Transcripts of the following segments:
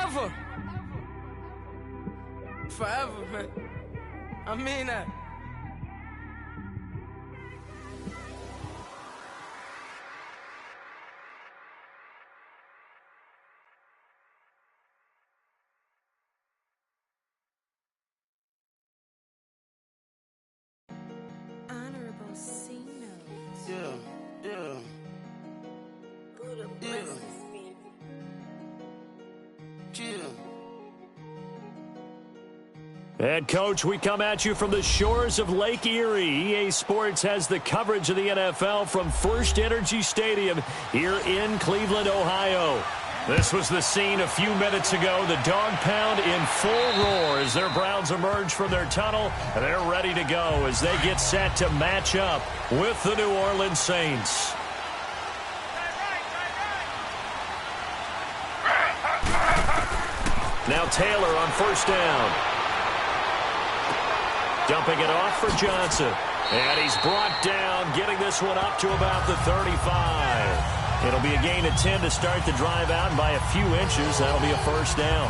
Forever. Forever, man. I mean that. Honorable C note. Yeah. Buddha Yeah. blesses me. Head coach, we come at you from the shores of Lake Erie. EA Sports has the coverage of the NFL from First Energy Stadium here in Cleveland, Ohio. This was the scene a few minutes ago. The dog pound in full roar as their Browns emerge from their tunnel, and they're ready to go as they get set to match up with the New Orleans Saints. Now Taylor on first down. Dumping it off for Johnson. And he's brought down, getting this one up to about the 35. It'll be a gain of 10 to start the drive out, and by a few inches, that'll be a first down.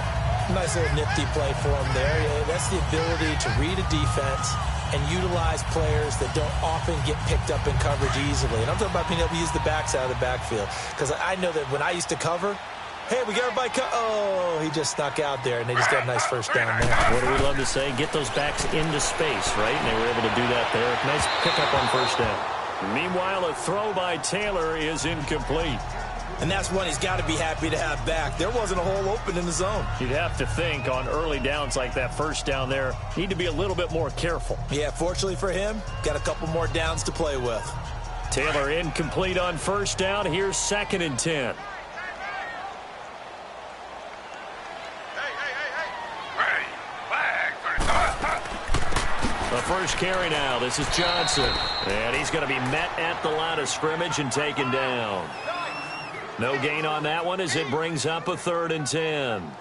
Nice little nifty play for him there. Yeah, that's the ability to read a defense and utilize players that don't often get picked up in coverage easily. And I'm talking about being able to use the backs out of the backfield. Because I know that when I used to cover, hey, we got everybody oh, he just snuck out there, and they just got a nice first down there. What do we love to say? Get those backs into space, right? And they were able to do that there. Nice pickup on first down. Meanwhile, a throw by Taylor is incomplete. And that's one he's got to be happy to have back. There wasn't a hole open in the zone. You'd have to think on early downs like that first down there, need to be a little bit more careful. Yeah, fortunately for him, got a couple more downs to play with. Taylor incomplete on first down. Here's 2nd and 10. The first carry now. This is Johnson. And he's going to be met at the line of scrimmage and taken down. No gain on that one as it brings up a 3rd and 10.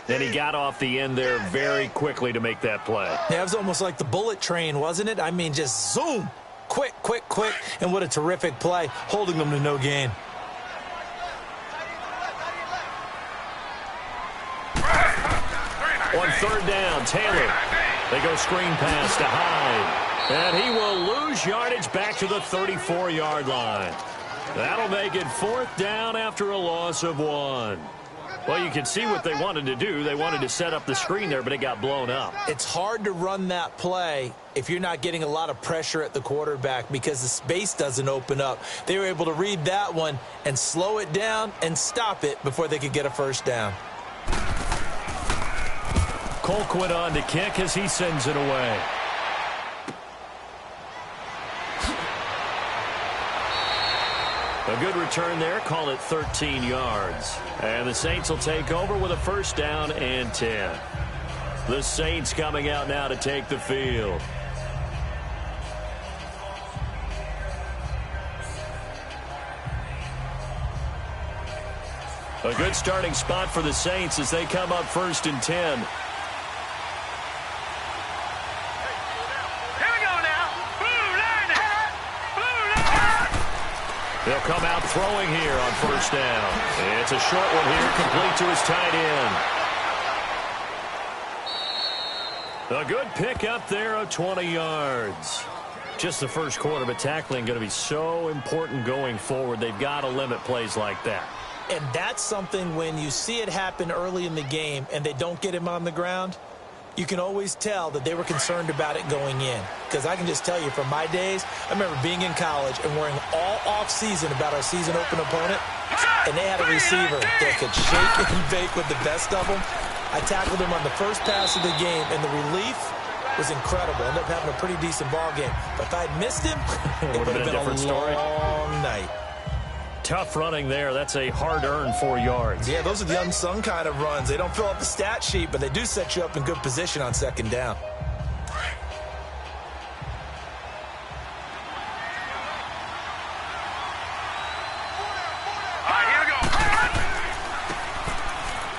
Then he got off the end there very quickly to make that play. Yeah, it was almost like the bullet train, wasn't it? I mean, just zoom. Quick. And what a terrific play, holding them to no gain. On 3rd down, Taylor. They go screen pass to Hyde. And he will lose yardage back to the 34-yard line. That'll make it 4th down after a loss of 1. Well, you can see what they wanted to do. They wanted to set up the screen there, but it got blown up. It's hard to run that play if you're not getting a lot of pressure at the quarterback because the space doesn't open up. They were able to read that one and slow it down and stop it before they could get a first down. Colquitt on to kick as he sends it away. A good return there. Call it 13 yards. And the Saints will take over with a first down and 10. The Saints coming out now to take the field. A good starting spot for the Saints as they come up 1st and 10. They'll come out throwing here on first down. It's a short one here, complete to his tight end. A good pick up there of 20 yards. Just the first quarter, but tackling going to be so important going forward. They've got to limit plays like that. And that's something when you see it happen early in the game and they don't get him on the ground, you can always tell that they were concerned about it going in. Because I can just tell you from my days, I remember being in college and worrying all off-season about our season open opponent, and they had a receiver that could shake and bake with the best of them. I tackled him on the first pass of the game, and the relief was incredible. Ended up having a pretty decent ball game. But if I'd missed him, it would have been a different story. Long night. Tough running there. That's a hard-earned 4 yards. Yeah, those are the unsung kind of runs. They don't fill up the stat sheet, but they do set you up in good position on 2nd down.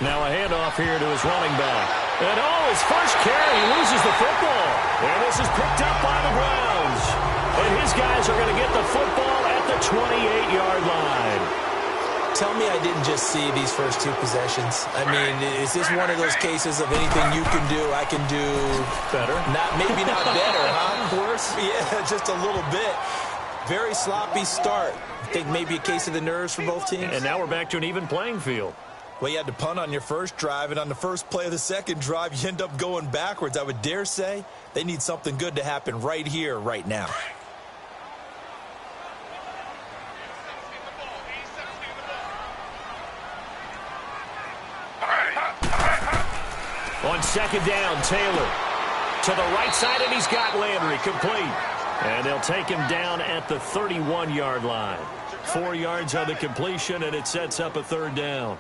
Now a handoff here to his running back. And his first carry, he loses the football. And this is picked up by the Browns. And his guys are going to get the football at the 28-yard line. tell me I didn't just see these first two possessions. I mean, is this one of those cases of anything you can do, I can do better? Maybe not better, huh? Worse? Yeah, just a little bit. Very sloppy start. I think maybe a case of the nerves for both teams. And now we're back to an even playing field. Well, you had to punt on your first drive, and on the first play of the second drive, you end up going backwards. I would dare say they need something good to happen right here, right now. On second down, Taylor to the right side, and he's got Landry complete. And they'll take him down at the 31-yard line. 4 yards on the completion, and it sets up a third down.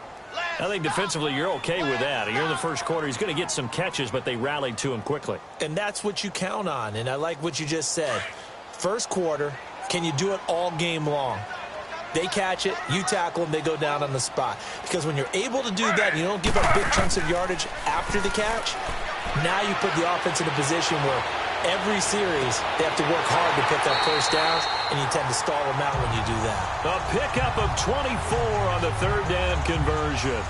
I think defensively you're okay with that. You're in the first quarter. He's going to get some catches, but they rallied to him quickly. And that's what you count on, and I like what you just said. First quarter, can you do it all game long? They catch it, you tackle them, they go down on the spot. Because when you're able to do that, and you don't give up big chunks of yardage after the catch, now you put the offense in a position where every series they have to work hard to pick up first downs, and you tend to stall them out when you do that. A pickup of 24 on the third down conversion.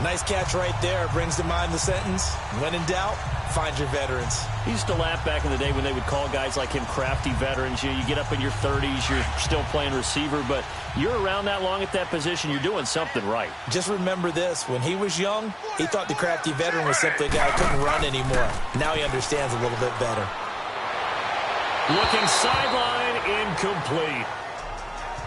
Nice catch right there. Brings to mind the sentence, when in doubt, find your veterans. He used to laugh back in the day when they would call guys like him crafty veterans. You get up in your 30s, you're still playing receiver, but you're around that long at that position, you're doing something right. Just remember this. When he was young, he thought the crafty veteran was simply a guy who couldn't run anymore. Now he understands a little bit better. Looking sideline, incomplete.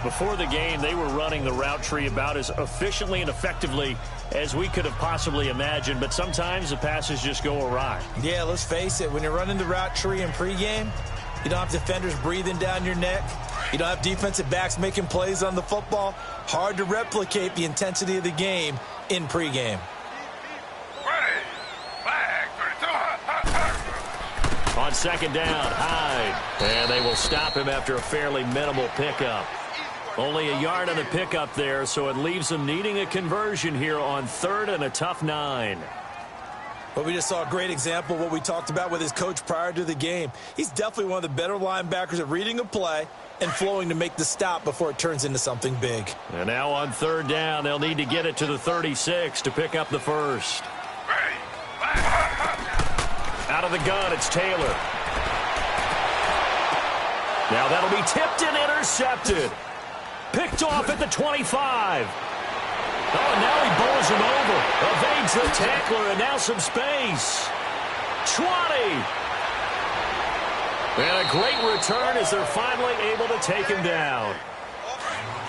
Before the game, they were running the route tree about as efficiently and effectively as we could have possibly imagined, but sometimes the passes just go awry. Yeah, let's face it. When you're running the route tree in pregame, you don't have defenders breathing down your neck. You don't have defensive backs making plays on the football. Hard to replicate the intensity of the game in pregame. On second down, Hyde. And they will stop him after a fairly minimal pickup. Only a yard on the pickup there, so it leaves them needing a conversion here on third and a tough 9. Well, we just saw a great example of what we talked about with his coach prior to the game. He's definitely one of the better linebackers at reading a play and flowing to make the stop before it turns into something big. And now on third down, they'll need to get it to the 36 to pick up the first. Out of the gun, it's Taylor. Now that'll be tipped and intercepted. Picked off at the 25. Oh, and now he bowls him over. Evades the tackler, and now some space. 20. And a great return as they're finally able to take him down.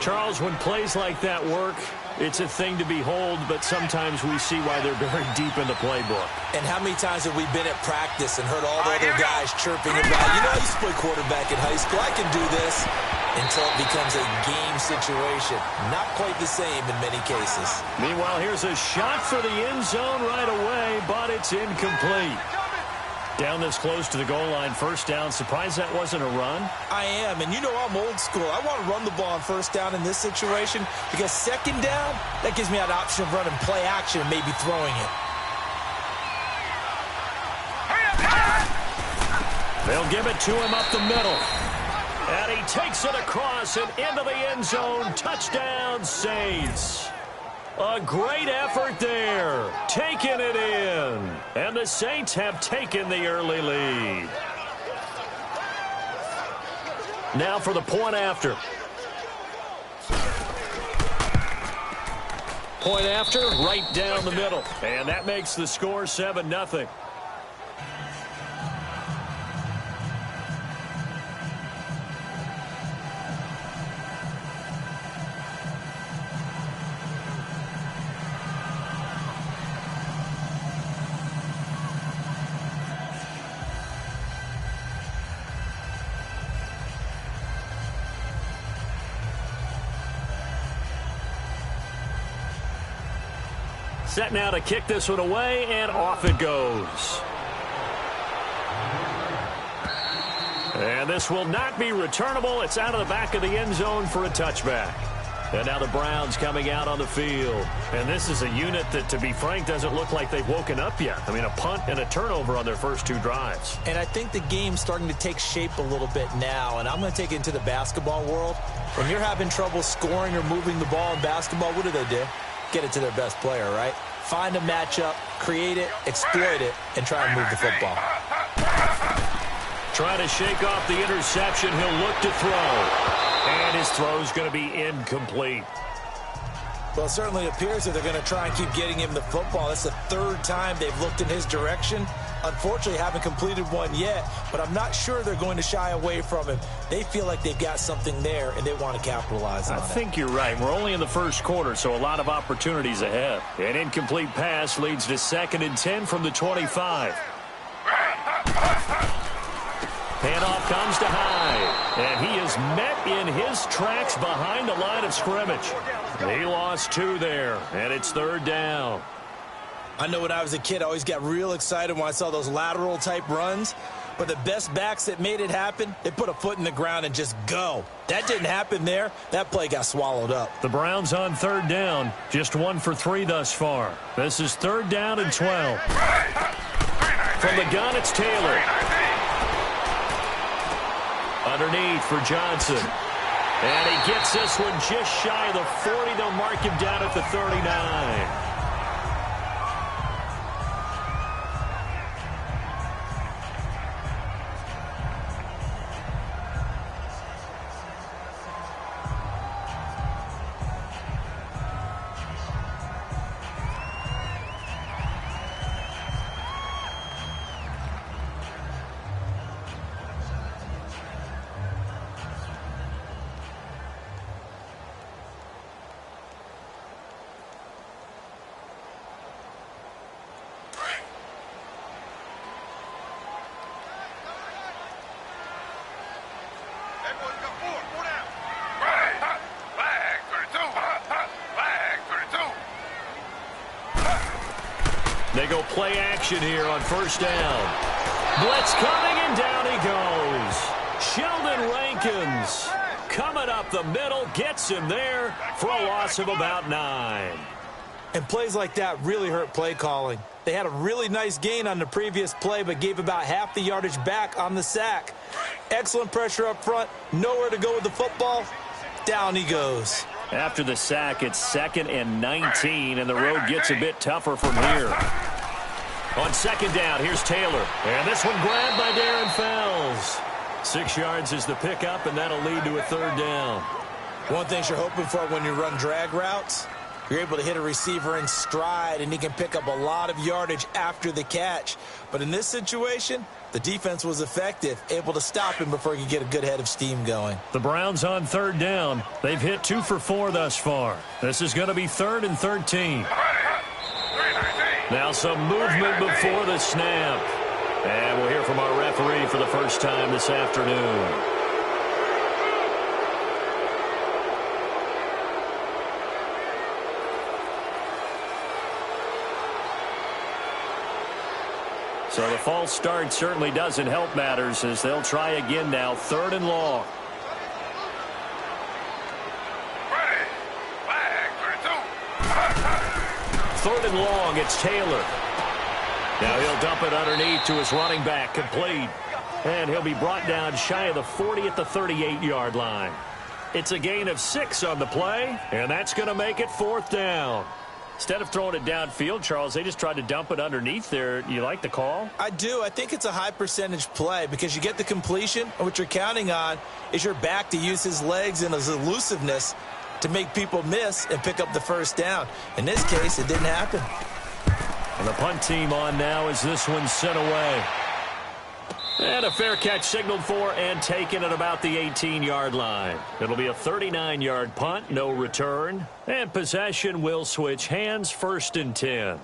Charles, when plays like that work, it's a thing to behold, but sometimes we see why they're very deep in the playbook. And how many times have we been at practice and heard all the other guys chirping about, you know, I used to play quarterback in high school, I can do this, until it becomes a game situation. Not quite the same in many cases. Meanwhile, here's a shot for the end zone right away, but it's incomplete. Down this close to the goal line, first down. Surprised that wasn't a run? I am, and you know I'm old school. I want to run the ball on first down in this situation because second down, that gives me that option of running play action and maybe throwing it. They'll give it to him up the middle. And he takes it across and into the end zone. Touchdown, Saints. A great effort there. Taking it in. And the Saints have taken the early lead. Now for the point after. Point after, right down the middle. And that makes the score 7-0. Set now to kick this one away, and off it goes. And this will not be returnable. It's out of the back of the end zone for a touchback. And now the Browns coming out on the field. And this is a unit that, to be frank, doesn't look like they've woken up yet. I mean, a punt and a turnover on their first 2 drives. And I think the game's starting to take shape a little bit now. And I'm going to take it into the basketball world. When you're having trouble scoring or moving the ball in basketball, what do? Get it to their best player, right? Find a matchup, create it, exploit it, and try and move the football. Trying to shake off the interception. He'll look to throw. And his throw's going to be incomplete. Well, it certainly appears that they're going to try and keep getting him the football. That's the 3rd time they've looked in his direction. Unfortunately, haven't completed one yet, but I'm not sure they're going to shy away from him. They feel like they've got something there, and they want to capitalize on it. I think you're right. We're only in the first quarter, so a lot of opportunities ahead. An incomplete pass leads to 2nd and 10 from the 25. Handoff comes to Hyde, and he is met in his tracks behind the line of scrimmage. He lost 2 there, and it's 3rd down. I know when I was a kid, I always got real excited when I saw those lateral-type runs, but the best backs that made it happen, they put a foot in the ground and just go. That didn't happen there. That play got swallowed up. The Browns on 3rd down, just 1 for 3 thus far. This is 3rd down and 12. From the gun, it's Taylor. Underneath for Johnson. And he gets this one just shy of the 40. They'll mark him down at the 39. They go play action here on 1st down. Blitz coming, and down he goes. Sheldon Rankins coming up the middle, gets him there for a loss of about 9. And plays like that really hurt play calling. They had a really nice gain on the previous play, but gave about half the yardage back on the sack. Excellent pressure up front, nowhere to go with the football. Down he goes. After the sack, it's 2nd and 19, and the road gets a bit tougher from here. On 2nd down, here's Taylor. And this one grabbed by Darren Fells. 6 yards is the pickup, and that'll lead to a 3rd down. One thing you're hoping for when you run drag routes, you're able to hit a receiver in stride, and he can pick up a lot of yardage after the catch. But in this situation, the defense was effective, able to stop him before he could get a good head of steam going. The Browns on 3rd down. They've hit 2 for 4 thus far. This is going to be 3rd and 13. Now some movement before the snap. And we'll hear from our referee for the first time this afternoon. So the false start certainly doesn't help matters as they'll try again now, 3rd and long. Third and long, it's Taylor. Now he'll dump it underneath to his running back, complete. And he'll be brought down shy of the 40 at the 38-yard line. It's a gain of 6 on the play, and that's going to make it 4th down. Instead of throwing it downfield, Charles, they just tried to dump it underneath there. You like the call? I do. I think it's a high percentage play because you get the completion, and what you're counting on is your back to use his legs and his elusiveness to make people miss and pick up the 1st down. In this case, it didn't happen. And the punt team on now as this one's sent away. And a fair catch signaled for and taken at about the 18-yard line. It'll be a 39-yard punt, no return. And possession will switch hands, 1st and 10.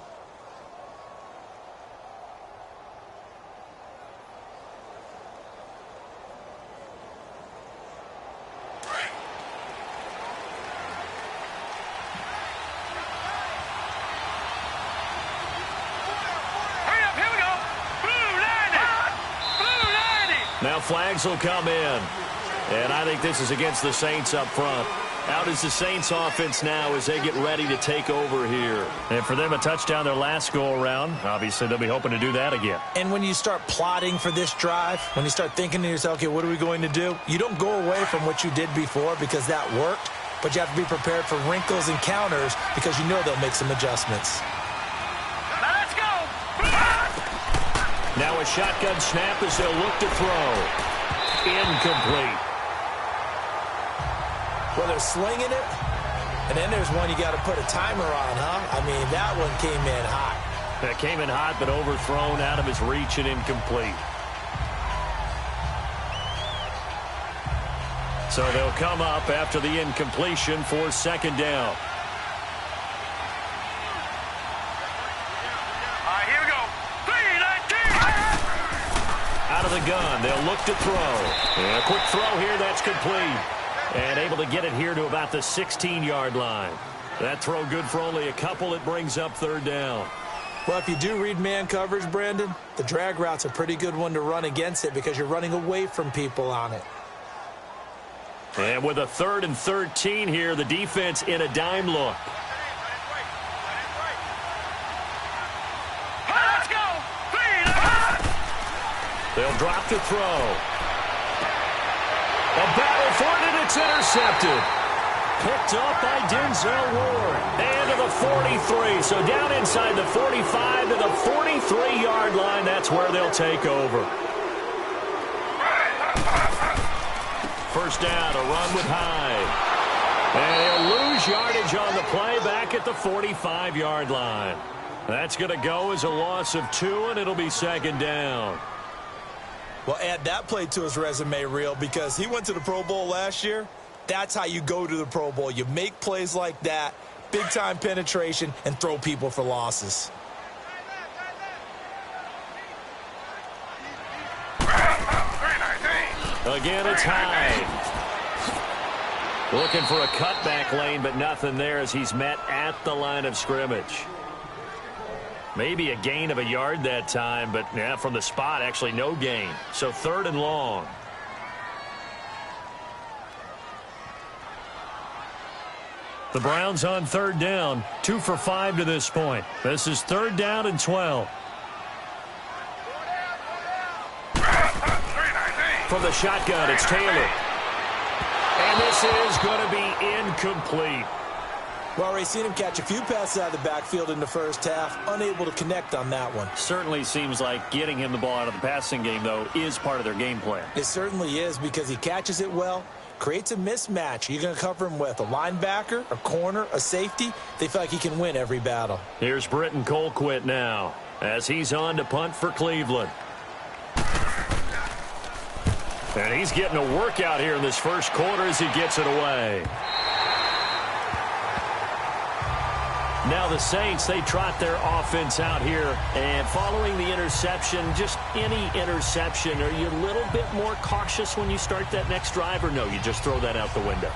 Now flags will come in. And I think this is against the Saints up front. Out is the Saints offense now as they get ready to take over here. And for them, a touchdown their last go-around. Obviously, they'll be hoping to do that again. And when you start plotting for this drive, when you start thinking to yourself, okay, what are we going to do? You don't go away from what you did before because that worked, but you have to be prepared for wrinkles and counters because you know they'll make some adjustments. Let's go! Now a shotgun snap as they'll look to throw. Incomplete. Well, they're slinging it, and then there's one you got to put a timer on, huh? I mean, that one came in hot. That came in hot, but overthrown, out of his reach and incomplete. So they'll come up after the incompletion for second down. All right, here we go. 3-19. Out of the gun, they'll look to throw. And a quick throw here, that's complete. And able to get it here to about the 16-yard line. That throw good for only a couple. It brings up third down. Well, if you do read man coverage, Brandon, the drag route's a pretty good one to run against it because you're running away from people on it. And with a 3rd and 13 here, the defense in a dime look. Let's go! 3-19. They'll drop to throw. A battle for it, and it's intercepted. Picked up by Denzel Ward. And to the 43. So down inside the 45 to the 43-yard line. That's where they'll take over. First down, a run with Hyde. And he'll lose yardage on the play back at the 45-yard line. That's going to go as a loss of 2, and it'll be second down. Well, add that play to his resume reel because he went to the Pro Bowl last year. That's how you go to the Pro Bowl. You make plays like that, big-time penetration, and throw people for losses. Again, it's Hyde. Looking for a cutback lane, but nothing there as he's met at the line of scrimmage. Maybe a gain of a yard that time, but yeah, from the spot, actually no gain. So 3rd and long. The Browns on 3rd down, 2 for 5 to this point. This is 3rd down and 12. From the shotgun, it's Taylor. And this is going to be incomplete. Well, Ray, seen him catch a few passes out of the backfield in the first half, unable to connect on that one. Certainly seems like getting him the ball out of the passing game, though, is part of their game plan. It certainly is because he catches it well, creates a mismatch. You're going to cover him with a linebacker, a corner, a safety. They feel like he can win every battle. Here's Britton Colquitt now as he's on to punt for Cleveland. And he's getting a workout here in this first quarter as he gets it away. Now the Saints, they trot their offense out here. And following the interception, just any interception, are you a little bit more cautious when you start that next drive, or no, you just throw that out the window?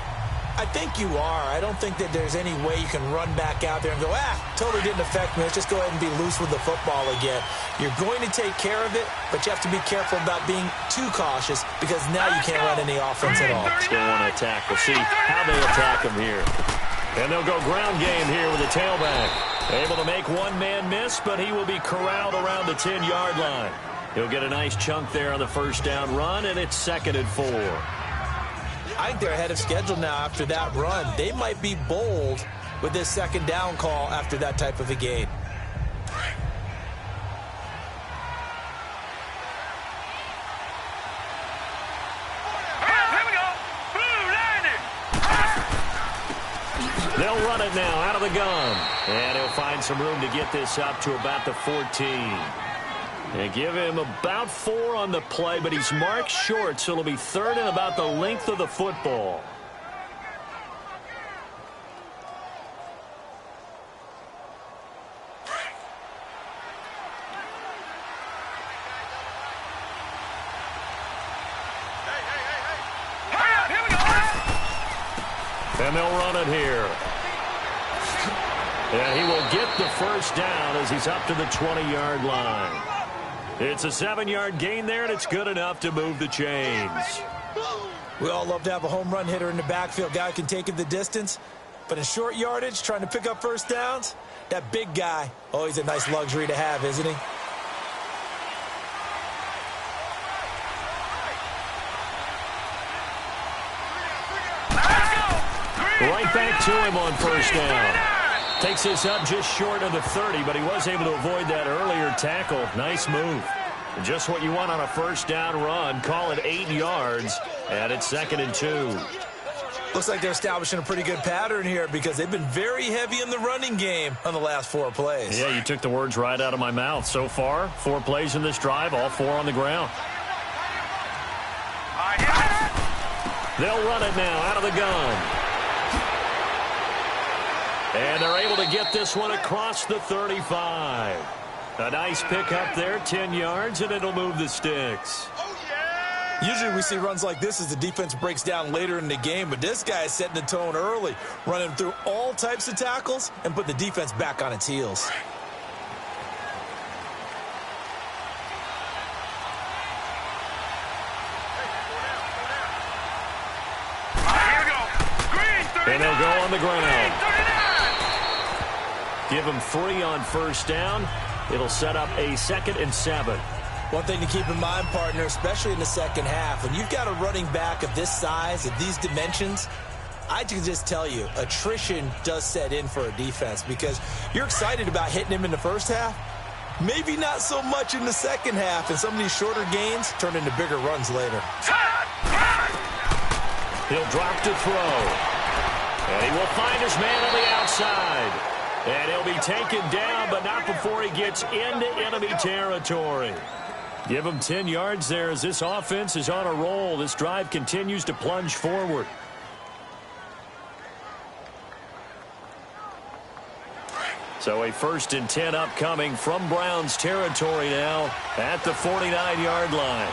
I think you are. I don't think that there's any way you can run back out there and go, totally didn't affect me. Let's just go ahead and be loose with the football again. You're going to take care of it, but you have to be careful about being too cautious because now you can't run any offense at all. Still want to attack. We'll see how they attack him here. And they'll go ground game here with a tailback. Able to make one man miss, but he will be corralled around the 10-yard line. He'll get a nice chunk there on the first down run, and it's 2nd and 4. I think they're ahead of schedule now after that run. They might be bold with this 2nd down call after that type of a gain. They'll run it now out of the gun. And he'll find some room to get this up to about the 14. And give him about 4 on the play, but he's marked short, so it'll be 3rd and about the length of the football. And they'll run it here. And he will get the first down as he's up to the 20-yard line. It's a 7-yard gain there, and it's good enough to move the chains. We all love to have a home run hitter in the backfield. Guy who can take it the distance. But in short yardage, trying to pick up first downs, that big guy, always a nice luxury to have, isn't he? Right back to him on first down. Takes this up just short of the 30, but he was able to avoid that earlier tackle. Nice move. Just what you want on a first down run. Call it 8 yards, and it's 2nd and 2. Looks like they're establishing a pretty good pattern here because they've been very heavy in the running game on the last 4 plays. Yeah, you took the words right out of my mouth. So far, 4 plays in this drive, all 4 on the ground. They'll run it now out of the gun. And they're able to get this one across the 35. A nice pick up there, 10 yards, and it'll move the sticks. Usually we see runs like this as the defense breaks down later in the game, but this guy is setting the tone early, running through all types of tackles and put the defense back on its heels. And they'll go on the ground. Give them 3 on first down. It'll set up a 2nd and 7. One thing to keep in mind, partner, especially in the second half, when you've got a running back of this size, of these dimensions, I can just tell you, attrition does set in for a defense because you're excited about hitting him in the first half. Maybe not so much in the second half, and some of these shorter gains turn into bigger runs later. He'll drop to throw. And he will find his man on the outside. And he'll be taken down, but not before he gets into enemy territory. Give him 10 yards there as this offense is on a roll. This drive continues to plunge forward. So a 1st and 10 upcoming from Browns territory now at the 49-yard line.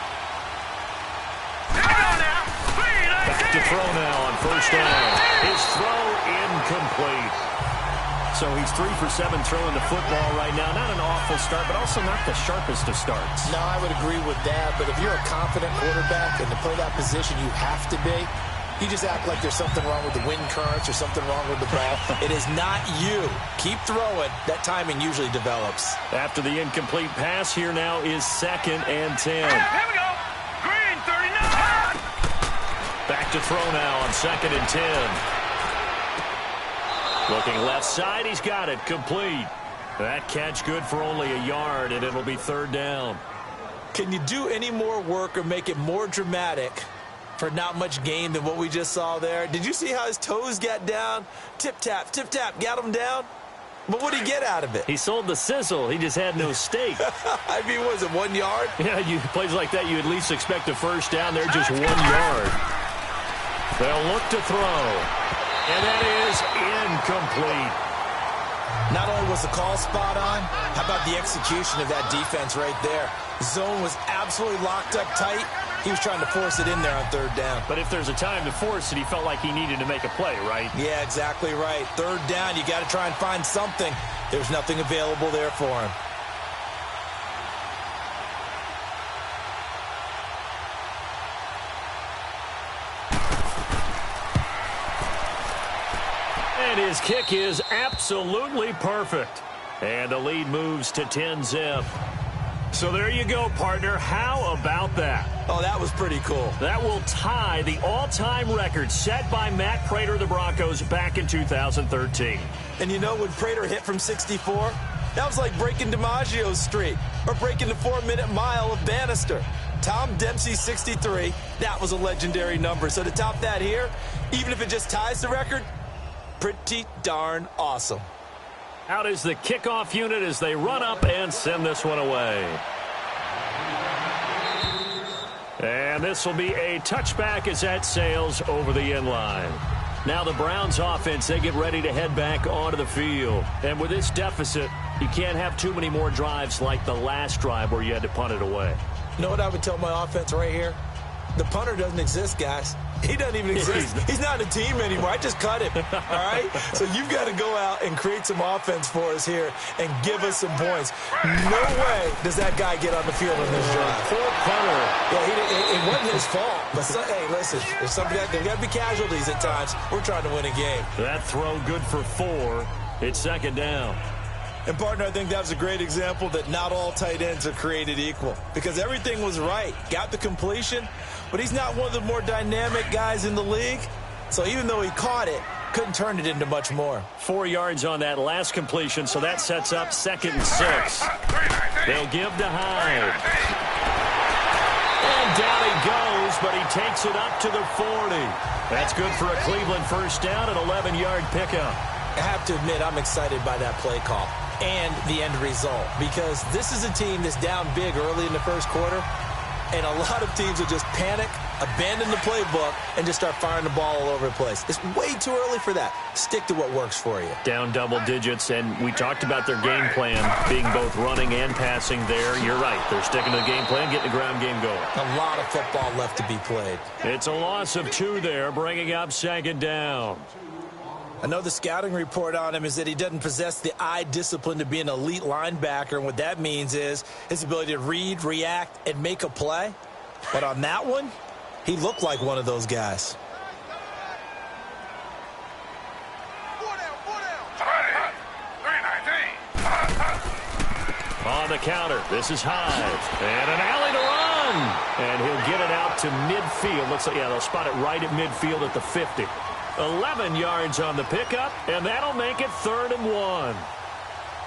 Back to throw now on first down. His throw incomplete. So he's 3 for 7 throwing the football right now. Not an awful start, but also not the sharpest of starts. No, I would agree with that. But if you're a confident quarterback and to play that position you have to be, you just act like there's something wrong with the wind currents or something wrong with the ball. It is not you. Keep throwing. That timing usually develops. After the incomplete pass, here now is 2nd and 10. Here we go. Green 39. Back to throw now on 2nd and 10. Looking left side, he's got it, complete. That catch good for only a yard, and it'll be 3rd down. Can you do any more work or make it more dramatic for not much gain than what we just saw there? Did you see how his toes got down? Tip-tap, got him down. But what did he get out of it? He sold the sizzle. He just had no steak. I mean, was it 1 yard? Yeah, plays like that, you at least expect a first down. They're just 1 yard. They'll look to throw. And that is incomplete. Not only was the call spot on, how about the execution of that defense right there? Zone was absolutely locked up tight. He was trying to force it in there on 3rd down. But if there's a time to force it, he felt like he needed to make a play, right? Yeah, exactly right. 3rd down, you got to try and find something. There's nothing available there for him. And his kick is absolutely perfect. And the lead moves to 10-zip. So there you go, partner. How about that? Oh, that was pretty cool. That will tie the all-time record set by Matt Prater of the Broncos back in 2013. And you know, when Prater hit from 64, that was like breaking DiMaggio's streak or breaking the 4-minute mile of Bannister. Tom Dempsey, 63, that was a legendary number. So to top that here, even if it just ties the record, pretty darn awesome. Out is the kickoff unit as they run up and send this one away. And this will be a touchback as that sails over the end line. Now the Browns offense, they get ready to head back onto the field. And with this deficit, you can't have too many more drives like the last drive where you had to punt it away. You know what I would tell my offense right here? The punter doesn't exist, guys. He doesn't even exist. He's not a team anymore. I just cut him, all right? So you've got to go out and create some offense for us here and give us some points. No way does that guy get on the field in this drive. Poor punter. Yeah, it wasn't his fault. But, hey, listen, there's got to be casualties at times. We're trying to win a game. That throw good for 4. It's second down. And, partner, I think that was a great example that not all tight ends are created equal because everything was right. Got the completion, but he's not one of the more dynamic guys in the league. So even though he caught it, couldn't turn it into much more. 4 yards on that last completion, so that sets up 2nd and 6. They'll give to Hyde. And down he goes, but he takes it up to the 40. That's good for a Cleveland first down, an 11-yard pickup. I have to admit, I'm excited by that play call and the end result because this is a team that's down big early in the first quarter, and a lot of teams will just panic, abandon the playbook, and just start firing the ball all over the place. It's way too early for that. Stick to what works for you. Down double digits, and we talked about their game plan being both running and passing there. You're right. They're sticking to the game plan, getting the ground game going. A lot of football left to be played. It's a loss of 2 there, bringing up 2nd down. I know the scouting report on him is that he doesn't possess the eye discipline to be an elite linebacker, and what that means is his ability to read, react, and make a play. But on that one, he looked like one of those guys. On the counter, this is Hyde. And an alley to run. And he'll get it out to midfield. Looks like, yeah, they'll spot it right at midfield at the 50. 11 yards on the pickup, and that'll make it 3rd and 1.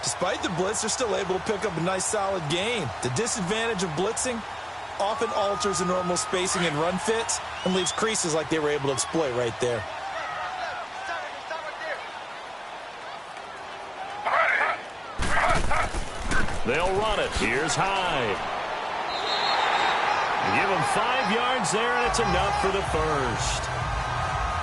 Despite the blitz, they're still able to pick up a nice, solid gain. The disadvantage of blitzing often alters the normal spacing and run fits and leaves creases like they were able to exploit right there. They'll run it. Here's Hyde. Give him 5 yards there, and it's enough for the first.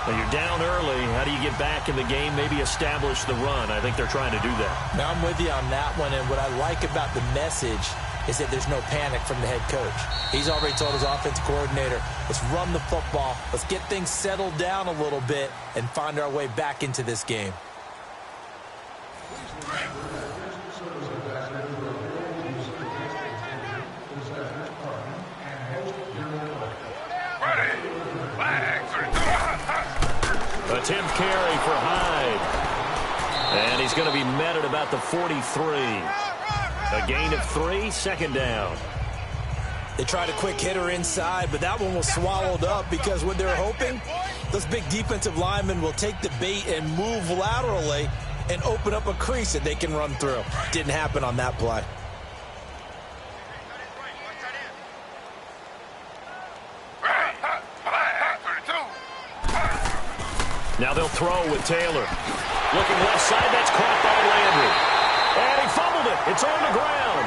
Now you're down early. How do you get back in the game, maybe establish the run? I think they're trying to do that. Now I'm with you on that one, and what I like about the message is that there's no panic from the head coach. He's already told his offensive coordinator, let's run the football, let's get things settled down a little bit and find our way back into this game. A 10th carry for Hyde. And he's going to be met at about the 43. A gain of 3, 2nd down. They tried a quick hitter inside, but that one was swallowed up because what they're hoping, those big defensive linemen will take the bait and move laterally and open up a crease that they can run through. Didn't happen on that play. Now they'll throw with Taylor. Looking left side, that's caught by Landry. And he fumbled it. It's on the ground.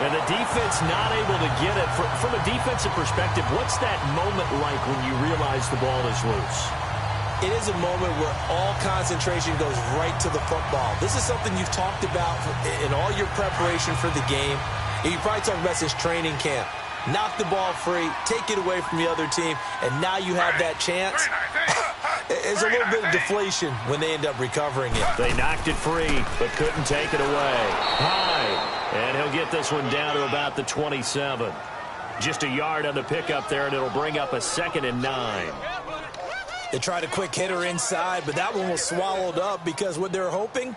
And the defense not able to get it. From a defensive perspective, what's that moment like when you realize the ball is loose? It is a moment where all concentration goes right to the football. This is something you've talked about in all your preparation for the game. And you probably talked about since training camp. Knock the ball free, take it away from the other team, and now you have that chance. There's a little bit of deflation when they end up recovering it. They knocked it free, but couldn't take it away. Hyde, and he'll get this one down to about the 27. Just a yard on the pickup there, and it'll bring up a 2nd and 9. They tried a quick hitter inside, but that one was swallowed up because what they're hoping,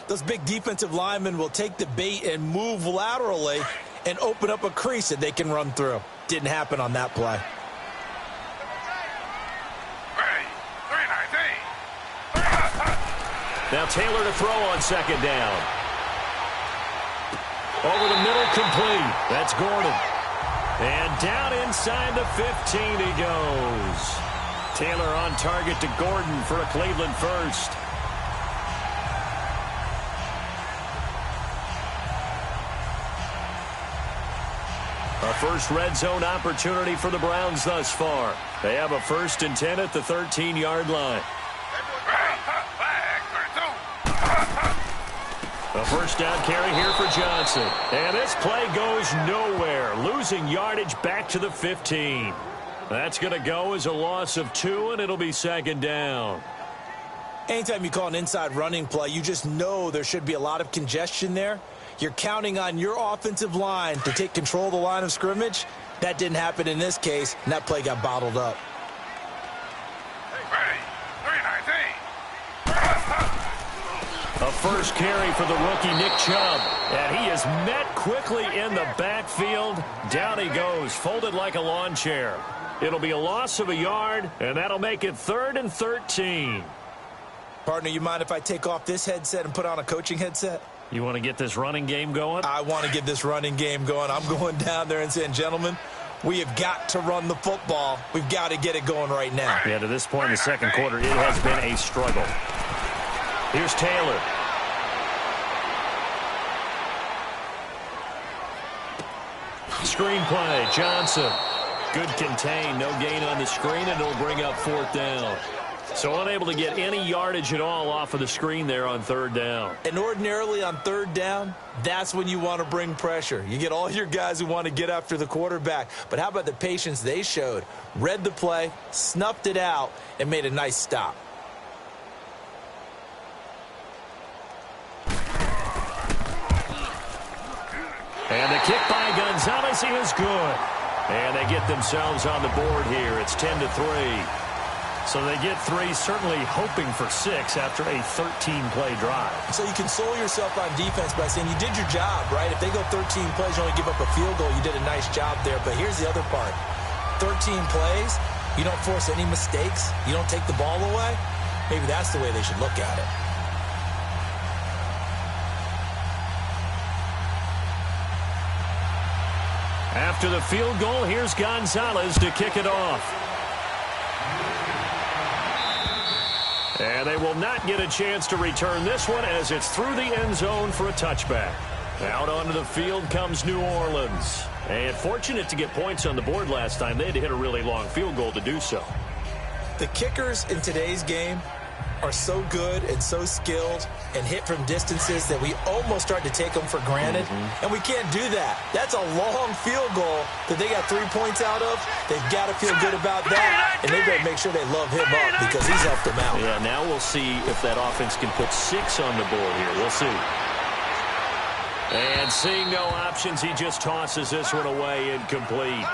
those big defensive linemen will take the bait and move laterally and open up a crease that they can run through. Didn't happen on that play. Now Taylor to throw on 2nd down. Over the middle, complete. That's Gordon. And down inside the 15 he goes. Taylor on target to Gordon for a Cleveland first. A first red zone opportunity for the Browns thus far. They have a 1st and 10 at the 13-yard line. A first down carry here for Johnson. And this play goes nowhere. Losing yardage back to the 15. That's going to go as a loss of 2, and it'll be second down. Anytime you call an inside running play, you just know there should be a lot of congestion there. You're counting on your offensive line to take control of the line of scrimmage. That didn't happen in this case, and that play got bottled up. A first carry for the rookie Nick Chubb. And he is met quickly in the backfield. Down he goes, folded like a lawn chair. It'll be a loss of a yard, and that'll make it 3rd and 13. Partner, you mind if I take off this headset and put on a coaching headset? You want to get this running game going? I want to get this running game going. I'm going down there and saying, gentlemen, we have got to run the football. We've got to get it going right now. Yeah, to this point in the second quarter, it has been a struggle. Here's Taylor. Screen play, Johnson. Good contain, no gain on the screen, and it'll bring up 4th down. So unable to get any yardage at all off of the screen there on 3rd down. And ordinarily on 3rd down, that's when you want to bring pressure. You get all your guys who want to get after the quarterback. But how about the patience they showed? Read the play, snuffed it out, and made a nice stop. And the kick by Gonzalez is good. And they get themselves on the board here. It's 10-3. So they get 3, certainly hoping for 6 after a 13-play drive. So you console yourself on defense by saying you did your job, right? If they go 13 plays, you only give up a field goal, you did a nice job there. But here's the other part. 13 plays, you don't force any mistakes, you don't take the ball away. Maybe that's the way they should look at it. After the field goal, here's Gonzalez to kick it off. And they will not get a chance to return this one as it's through the end zone for a touchback. Out onto the field comes New Orleans. And fortunate to get points on the board last time. They had to hit a really long field goal to do so. The kickers in today's game are so good and so skilled and hit from distances that we almost start to take them for granted. And we can't do that. That's a long field goal that they got 3 points out of. They've got to feel good about that, and they better make sure they love him up because he's helped them out. Yeah, now we'll see if that offense can put 6 on the board here. We'll see. And seeing no options, he just tosses this one away incomplete.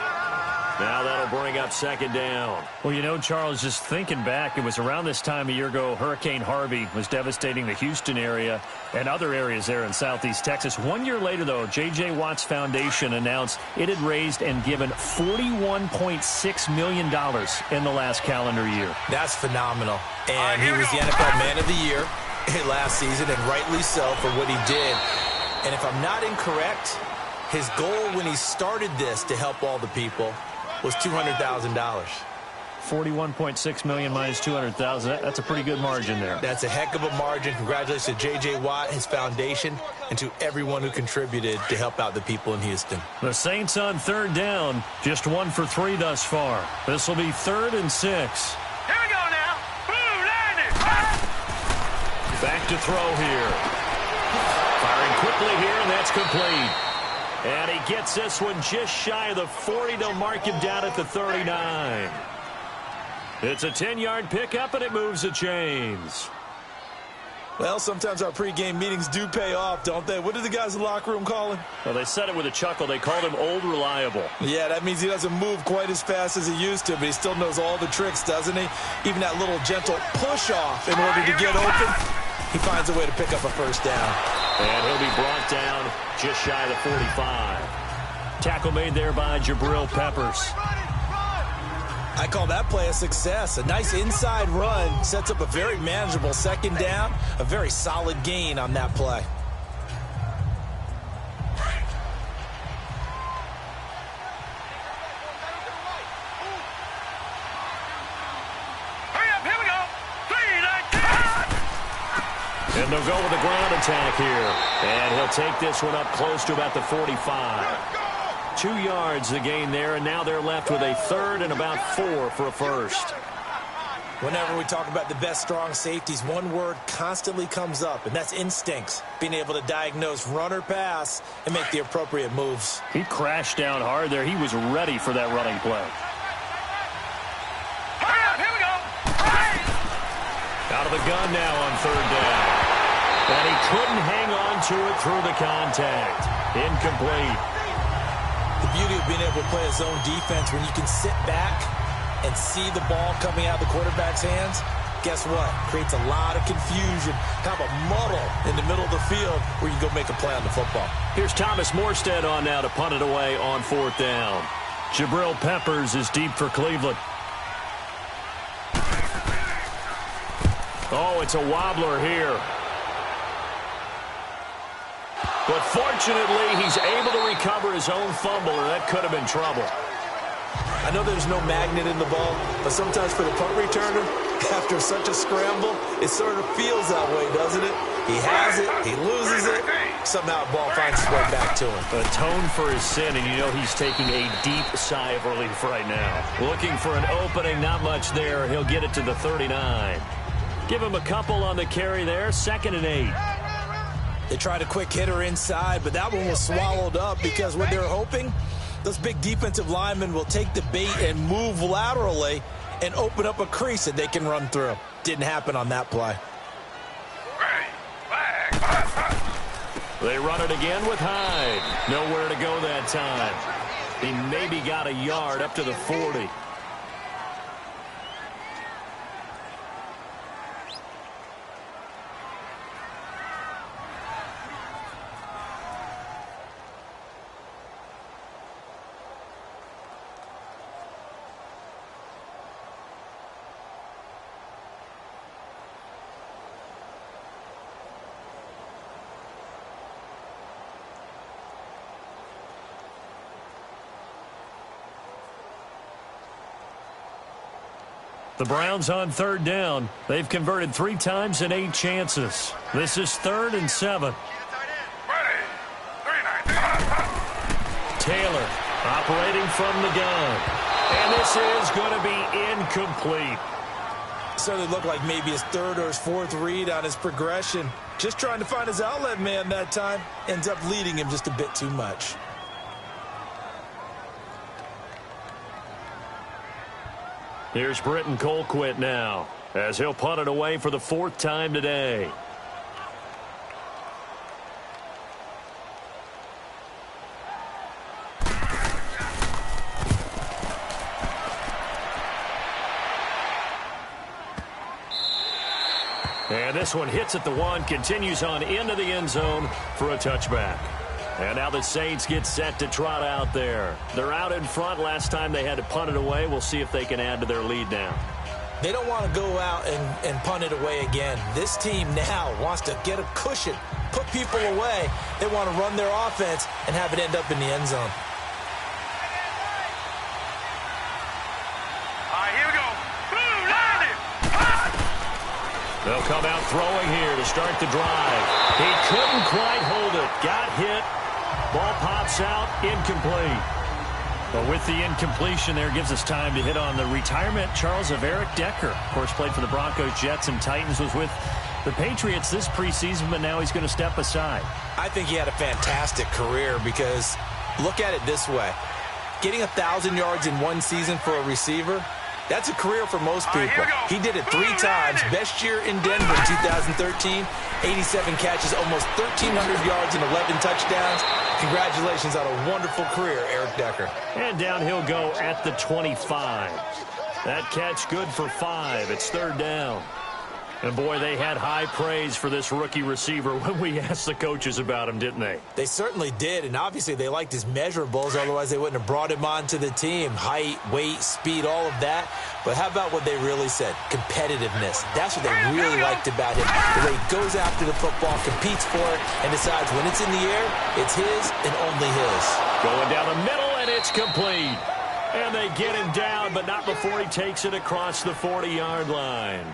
Now that'll bring up 2nd down. Well, you know, Charles, just thinking back, it was around this time a year ago, Hurricane Harvey was devastating the Houston area and other areas there in southeast Texas. 1 year later, though, J.J. Watt's Foundation announced it had raised and given $41.6 million in the last calendar year. That's phenomenal. And he was the NFL Man of the Year last season, and rightly so for what he did. And if I'm not incorrect, his goal when he started this to help all the people was $200,000. 41.6 million minus 200,000. That's a pretty good margin there. That's a heck of a margin. Congratulations to J.J. Watt, his foundation, and to everyone who contributed to help out the people in Houston. The Saints on 3rd down, just 1 for 3 thus far. This will be 3rd and 6. Here we go now. Boom, landed. Back to throw here. Firing quickly here, and that's complete. And he gets this one just shy of the 40 to mark him down at the 39. It's a 10-yard pickup, and it moves the chains. Well, sometimes our pregame meetings do pay off, don't they? What did the guys in the locker room call him? Well, they said it with a chuckle. They called him Old Reliable. Yeah, that means he doesn't move quite as fast as he used to, but he still knows all the tricks, doesn't he? Even that little gentle push-off in order to get open, he finds a way to pick up a 1st down. And he'll be brought down just shy of the 45. Tackle made there by Jabril Peppers. I call that play a success. A nice inside run sets up a very manageable 2nd down. A very solid gain on that play. And they'll go with the ground attack here. And he'll take this one up close to about the 45. 2 yards the gain there, and now they're left with a 3rd and about 4 for a 1st. Whenever we talk about the best strong safeties, one word constantly comes up, and that's instincts. Being able to diagnose run or pass and make the appropriate moves. He crashed down hard there. He was ready for that running play. the gun now on third down. And he couldn't hang on to it through the contact. Incomplete. The beauty of being able to play a zone defense when you can sit back and see the ball coming out of the quarterback's hands, guess what? Creates a lot of confusion, kind of a muddle in the middle of the field where you go make a play on the football. Here's Thomas Morstead on now to punt it away on fourth down. Jabril Peppers is deep for Cleveland. Oh, it's a wobbler here. But fortunately, he's able to recover his own fumble, or that could have been trouble. I know there's no magnet in the ball, but sometimes for the punt returner, after such a scramble, it sort of feels that way, doesn't it? He has it, he loses it, somehow the ball finds its way back to him. Atone for his sin, and you know he's taking a deep sigh of relief right now. Looking for an opening, not much there. He'll get it to the 39. Give him a couple on the carry there, 2nd and 8. They tried a quick hitter inside, but that one was swallowed up because what they're hoping, those big defensive linemen will take the bait and move laterally and open up a crease that they can run through. Didn't happen on that play. They run it again with Hyde. Nowhere to go that time. He maybe got a yard up to the 40. The Browns on third down. They've converted 3 times in 8 chances. This is 3rd and 7. Taylor operating from the gun. And this is going to be incomplete. Certainly looked like maybe his 3rd or his 4th read on his progression. Just trying to find his outlet man that time. Ends up leading him just a bit too much. Here's Britton Colquitt now, as he'll punt it away for the 4th time today. And this one hits at the 1, continues on into the end zone for a touchback. And now the Saints get set to trot out there. They're out in front. Last time they had to punt it away. We'll see if they can add to their lead now. They don't want to go out and punt it away again. This team now wants to get a cushion, put people away. They want to run their offense and have it end up in the end zone. Here we go. Boom, landed. They'll come out throwing here to start the drive. He couldn't quite hold it. Got hit. Ball pops out, incomplete. But with the incompletion there, gives us time to hit on the retirement, Charles, of Eric Decker. Of course, played for the Broncos, Jets, and Titans. Was with the Patriots this preseason, but now he's going to step aside. I think he had a fantastic career because look at it this way. Getting 1,000 yards in one season for a receiver, that's a career for most people. He did it 3 times. Best year in Denver in 2013. 87 catches, almost 1,300 yards and 11 touchdowns. Congratulations on a wonderful career, Eric Decker. And down he'll go at the 25. That catch good for 5. It's 3rd down. And, boy, they had high praise for this rookie receiver when we asked the coaches about him, didn't they? They certainly did, and obviously they liked his measurables. Otherwise, they wouldn't have brought him onto the team. Height, weight, speed, all of that. But how about what they really said? Competitiveness. That's what they really liked about him. The way he goes after the football, competes for it, and decides when it's in the air, it's his and only his. Going down the middle, and it's complete. And they get him down, but not before he takes it across the 40-yard line.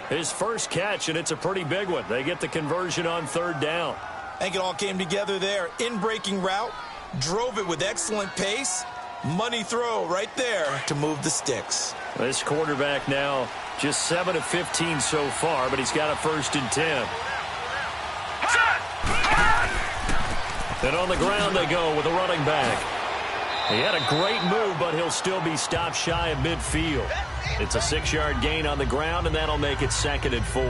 His first catch, and it's a pretty big one. They get the conversion on 3rd down. I think it all came together there. In-breaking route, drove it with excellent pace. Money throw right there to move the sticks. This quarterback now just 7 of 15 so far, but he's got a 1st and 10. And on the ground they go with a running back. He had a great move, but he'll still be stopped shy of midfield. It's a 6-yard gain on the ground, and that'll make it 2nd and 4.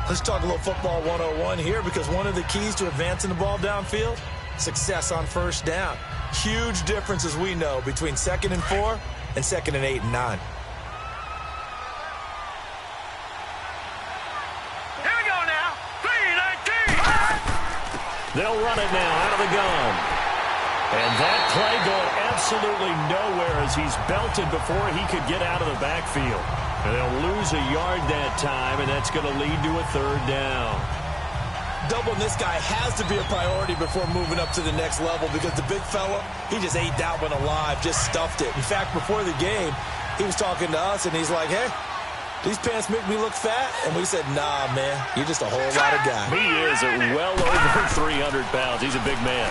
Let's talk a little football 101 here, because one of the keys to advancing the ball downfield, success on first down. Huge difference, as we know, between 2nd and 4 and 2nd and 8 and 9. Here we go now. 3-19. They'll run it now out of the gun. And that play going absolutely nowhere as he's belted before he could get out of the backfield. And they'll lose a yard that time, and that's going to lead to a 3rd down. Doubling this guy has to be a priority before moving up to the next level, because the big fella, he just ate that one alive, just stuffed it. In fact, before the game, he was talking to us, and he's like, hey, these pants make me look fat? And we said, nah, man, you're just a whole lot of guy. He is well over 300 pounds. He's a big man.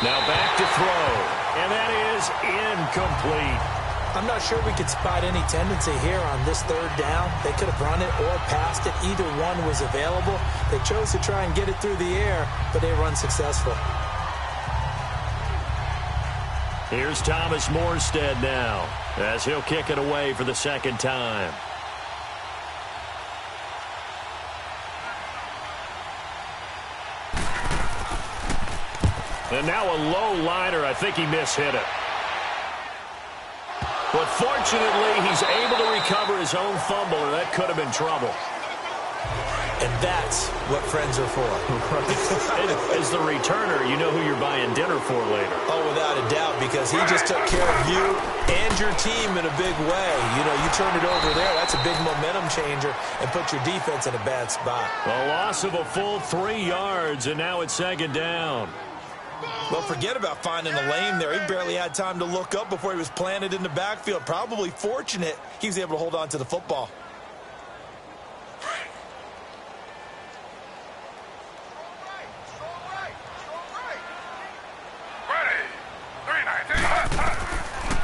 Now back to throw, and that is incomplete. I'm not sure we could spot any tendency here on this 3rd down. They could have run it or passed it. Either one was available. They chose to try and get it through the air, but they were unsuccessful. Here's Thomas Morstead now, as he'll kick it away for the 2nd time. And now a low liner. I think he mishit it. But fortunately, he's able to recover his own fumble, or that could have been trouble. And that's what friends are for. As the returner, you know who you're buying dinner for later. Oh, without a doubt, because he just took care of you and your team in a big way. You know, you turn it over there, that's a big momentum changer, and put your defense in a bad spot. A loss of a full 3 yards, and now it's 2nd down. Well, forget about finding a lane there. He barely had time to look up before he was planted in the backfield. Probably fortunate he was able to hold on to the football.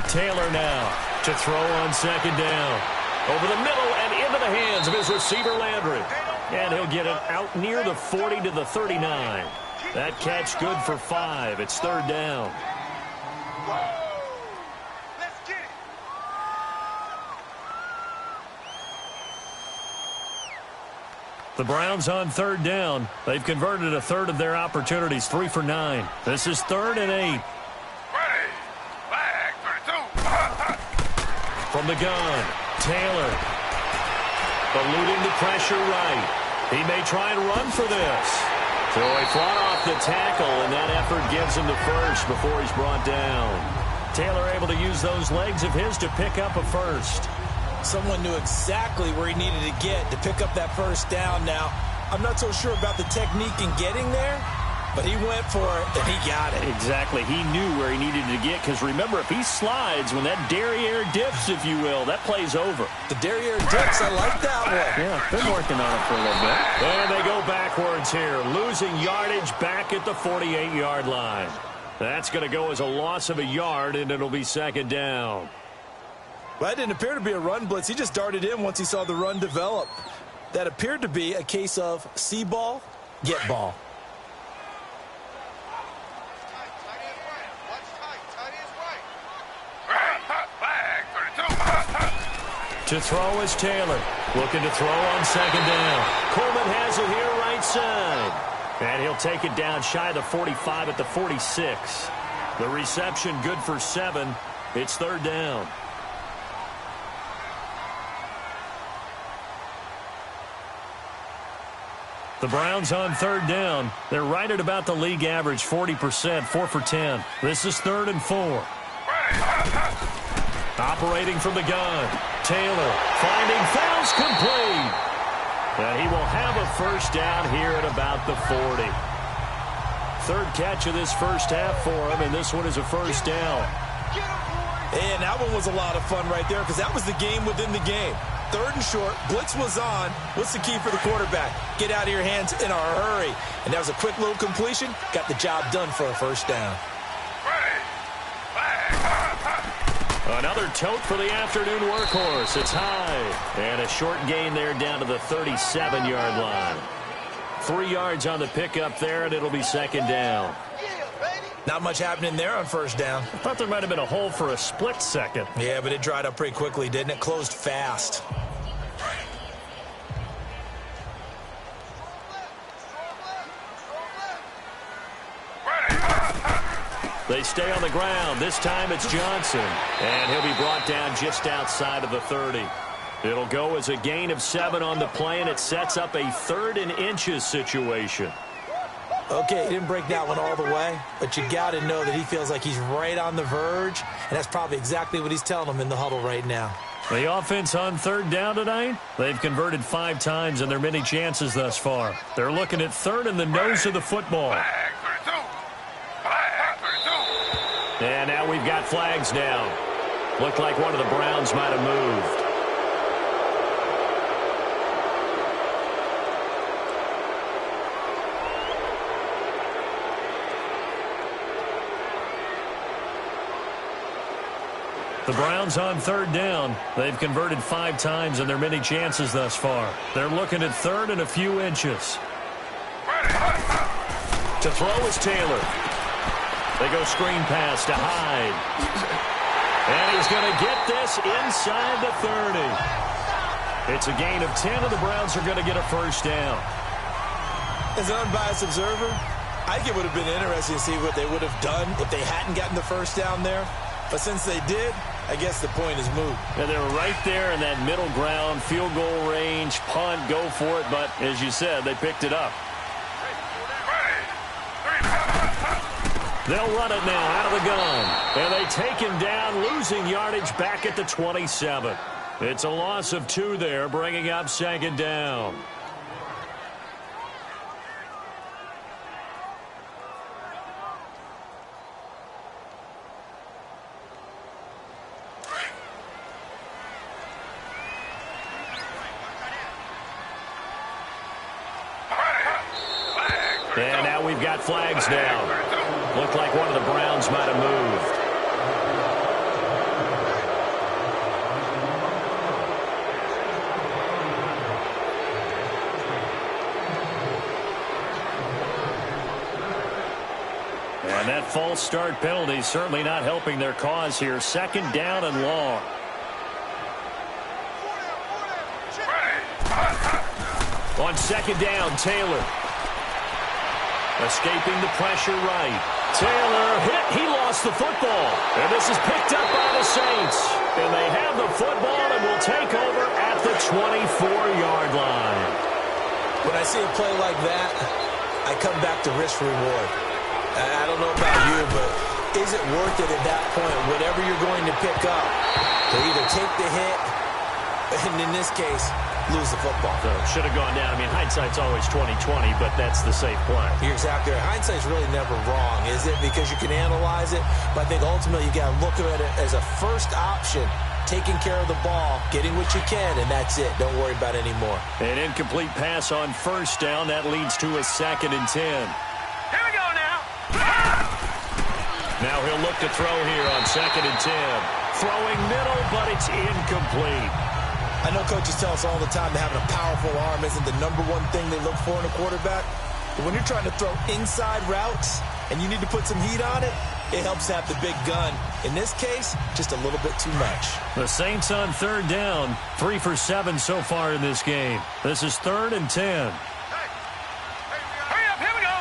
Taylor now to throw on 2nd down. Over the middle and into the hands of his receiver, Landry. And he'll get it out near the 40 to the 39. That catch good for 5. It's 3rd down. Let's get it. The Browns on 3rd down. They've converted a 1/3 of their opportunities, 3 for 9. This is 3rd and 8. Ready. Flag 32. From the gun, Taylor. Eluding the pressure right. He may try and run for this. So he fought off the tackle, and that effort gives him the first before he's brought down. Taylor able to use those legs of his to pick up a first. Someone knew exactly where he needed to get to pick up that first down. Now, I'm not so sure about the technique in getting there, but he went for it, and he got it. Exactly. He knew where he needed to get, because remember, if he slides, when that derriere dips, if you will, that play's over. The derriere dips, I like that one. Yeah, been working on it for a little bit. And they go backwards here, losing yardage back at the 48-yard line. That's going to go as a loss of a yard, and it'll be 2nd down. Well, that didn't appear to be a run blitz. He just darted in once he saw the run develop. That appeared to be a case of see ball, get ball. To throw is Taylor. Looking to throw on 2nd down. Coleman has it here right side. And he'll take it down shy of the 45 at the 46. The reception good for 7. It's 3rd down. The Browns on 3rd down. They're right at about the league average, 40%, 4 for 10. This is 3rd and 4. Operating from the gun. Taylor finding fouls complete. And he will have a first down here at about the 40. 3rd catch of this first half for him, and this one is a first down. And that one was a lot of fun right there, because that was the game within the game. 3rd and short, blitz was on. What's the key for the quarterback? Get out of your hands in a hurry. And that was a quick little completion. Got the job done for a first down. Another tote for the afternoon workhorse. It's high. And a short gain there down to the 37-yard line. 3 yards on the pickup there, and it'll be 2nd down. Yeah, baby. Not much happening there on first down. I thought there might have been a hole for a split second. Yeah, but it dried up pretty quickly, didn't it? Closed fast. They stay on the ground. This time it's Johnson. And he'll be brought down just outside of the 30. It'll go as a gain of 7 on the play, and it sets up a 3rd and inches situation. Okay, he didn't break that one all the way, but you got to know that he feels like he's right on the verge, and that's probably exactly what he's telling them in the huddle right now. The offense on 3rd down tonight, they've converted 5 times in their many chances thus far. They're looking at 3rd in the nose of the football. And now we've got flags down. Looked like one of the Browns might have moved. The Browns on 3rd down. They've converted 5 times in their many chances thus far. They're looking at 3rd and a few inches. To throw is Taylor. They go screen pass to Hyde. And he's going to get this inside the 30. It's a gain of 10, and the Browns are going to get a first down. As an unbiased observer, I think it would have been interesting to see what they would have done if they hadn't gotten the first down there. But since they did, I guess the point is moot. And they were right there in that middle ground, field goal range, punt, go for it. But as you said, they picked it up. They'll run it now out of the gun. And they take him down, losing yardage back at the 27. It's a loss of 2 there, bringing up 2nd down. And now we've got flags down. Looked like one of the Browns might have moved. And that false start penalty certainly not helping their cause here. 2nd down and long. On 2nd down, Taylor. Escaping the pressure right. Taylor hit. He lost the football. And this is picked up by the Saints. And they have the football and will take over at the 24-yard line. When I see a play like that, I come back to risk reward. I don't know about you, but is it worth it at that point, whatever you're going to pick up, to either take the hit, and in this case, lose the football? So should have gone down. I mean, hindsight's always 20/20, but that's the safe play. You're exactly right. Hindsight's really never wrong, is it? Because you can analyze it, but I think ultimately you got to look at it as a first option, taking care of the ball, getting what you can, and that's it. Don't worry about it anymore. An incomplete pass on 1st down. That leads to a 2nd and 10. Here we go now. Now he'll look to throw here on 2nd and 10. Throwing middle, but it's incomplete. I know coaches tell us all the time that having a powerful arm isn't the #1 thing they look for in a quarterback. But when you're trying to throw inside routes and you need to put some heat on it, it helps to have the big gun. In this case, just a little bit too much. The Saints on 3rd down. 3 for 7 so far in this game. This is 3rd and 10. Hurry up, here we go.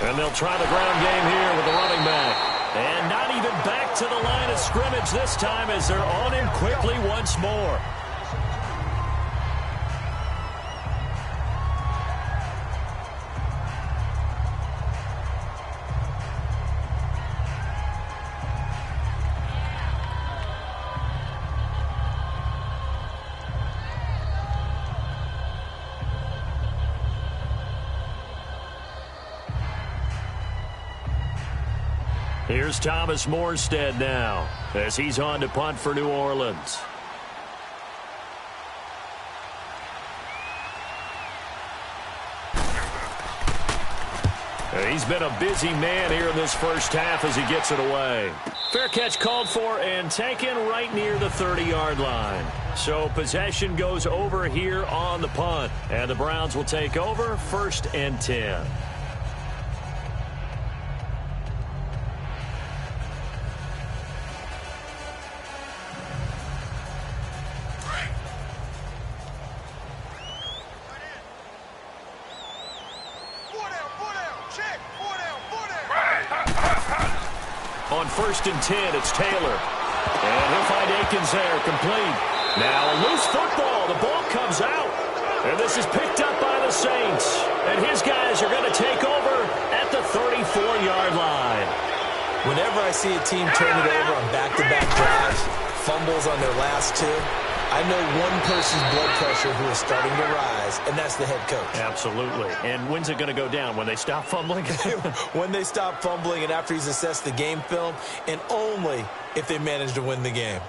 And they'll try the ground game here with the running back. And not even back to the line of scrimmage this time as they're on him quickly once more. Here's Thomas Morstead now as he's on to punt for New Orleans. He's been a busy man here in this first half as he gets it away. Fair catch called for and taken right near the 30-yard line. So possession goes over here on the punt. And the Browns will take over 1st and 10. Check. 4 down. 4 down. On 1st and 10, it's Taylor. And he'll find Akins there, complete. Now a loose football. The ball comes out. And this is picked up by the Saints. And his guys are going to take over at the 34-yard line. Whenever I see a team turn it over on back-to-back drives, fumbles on their last two, I know one person's blood pressure who is starting to rise, and that's the head coach. Absolutely. And when's it going to go down? When they stop fumbling? When they stop fumbling and after he's assessed the game film, and only if they manage to win the game.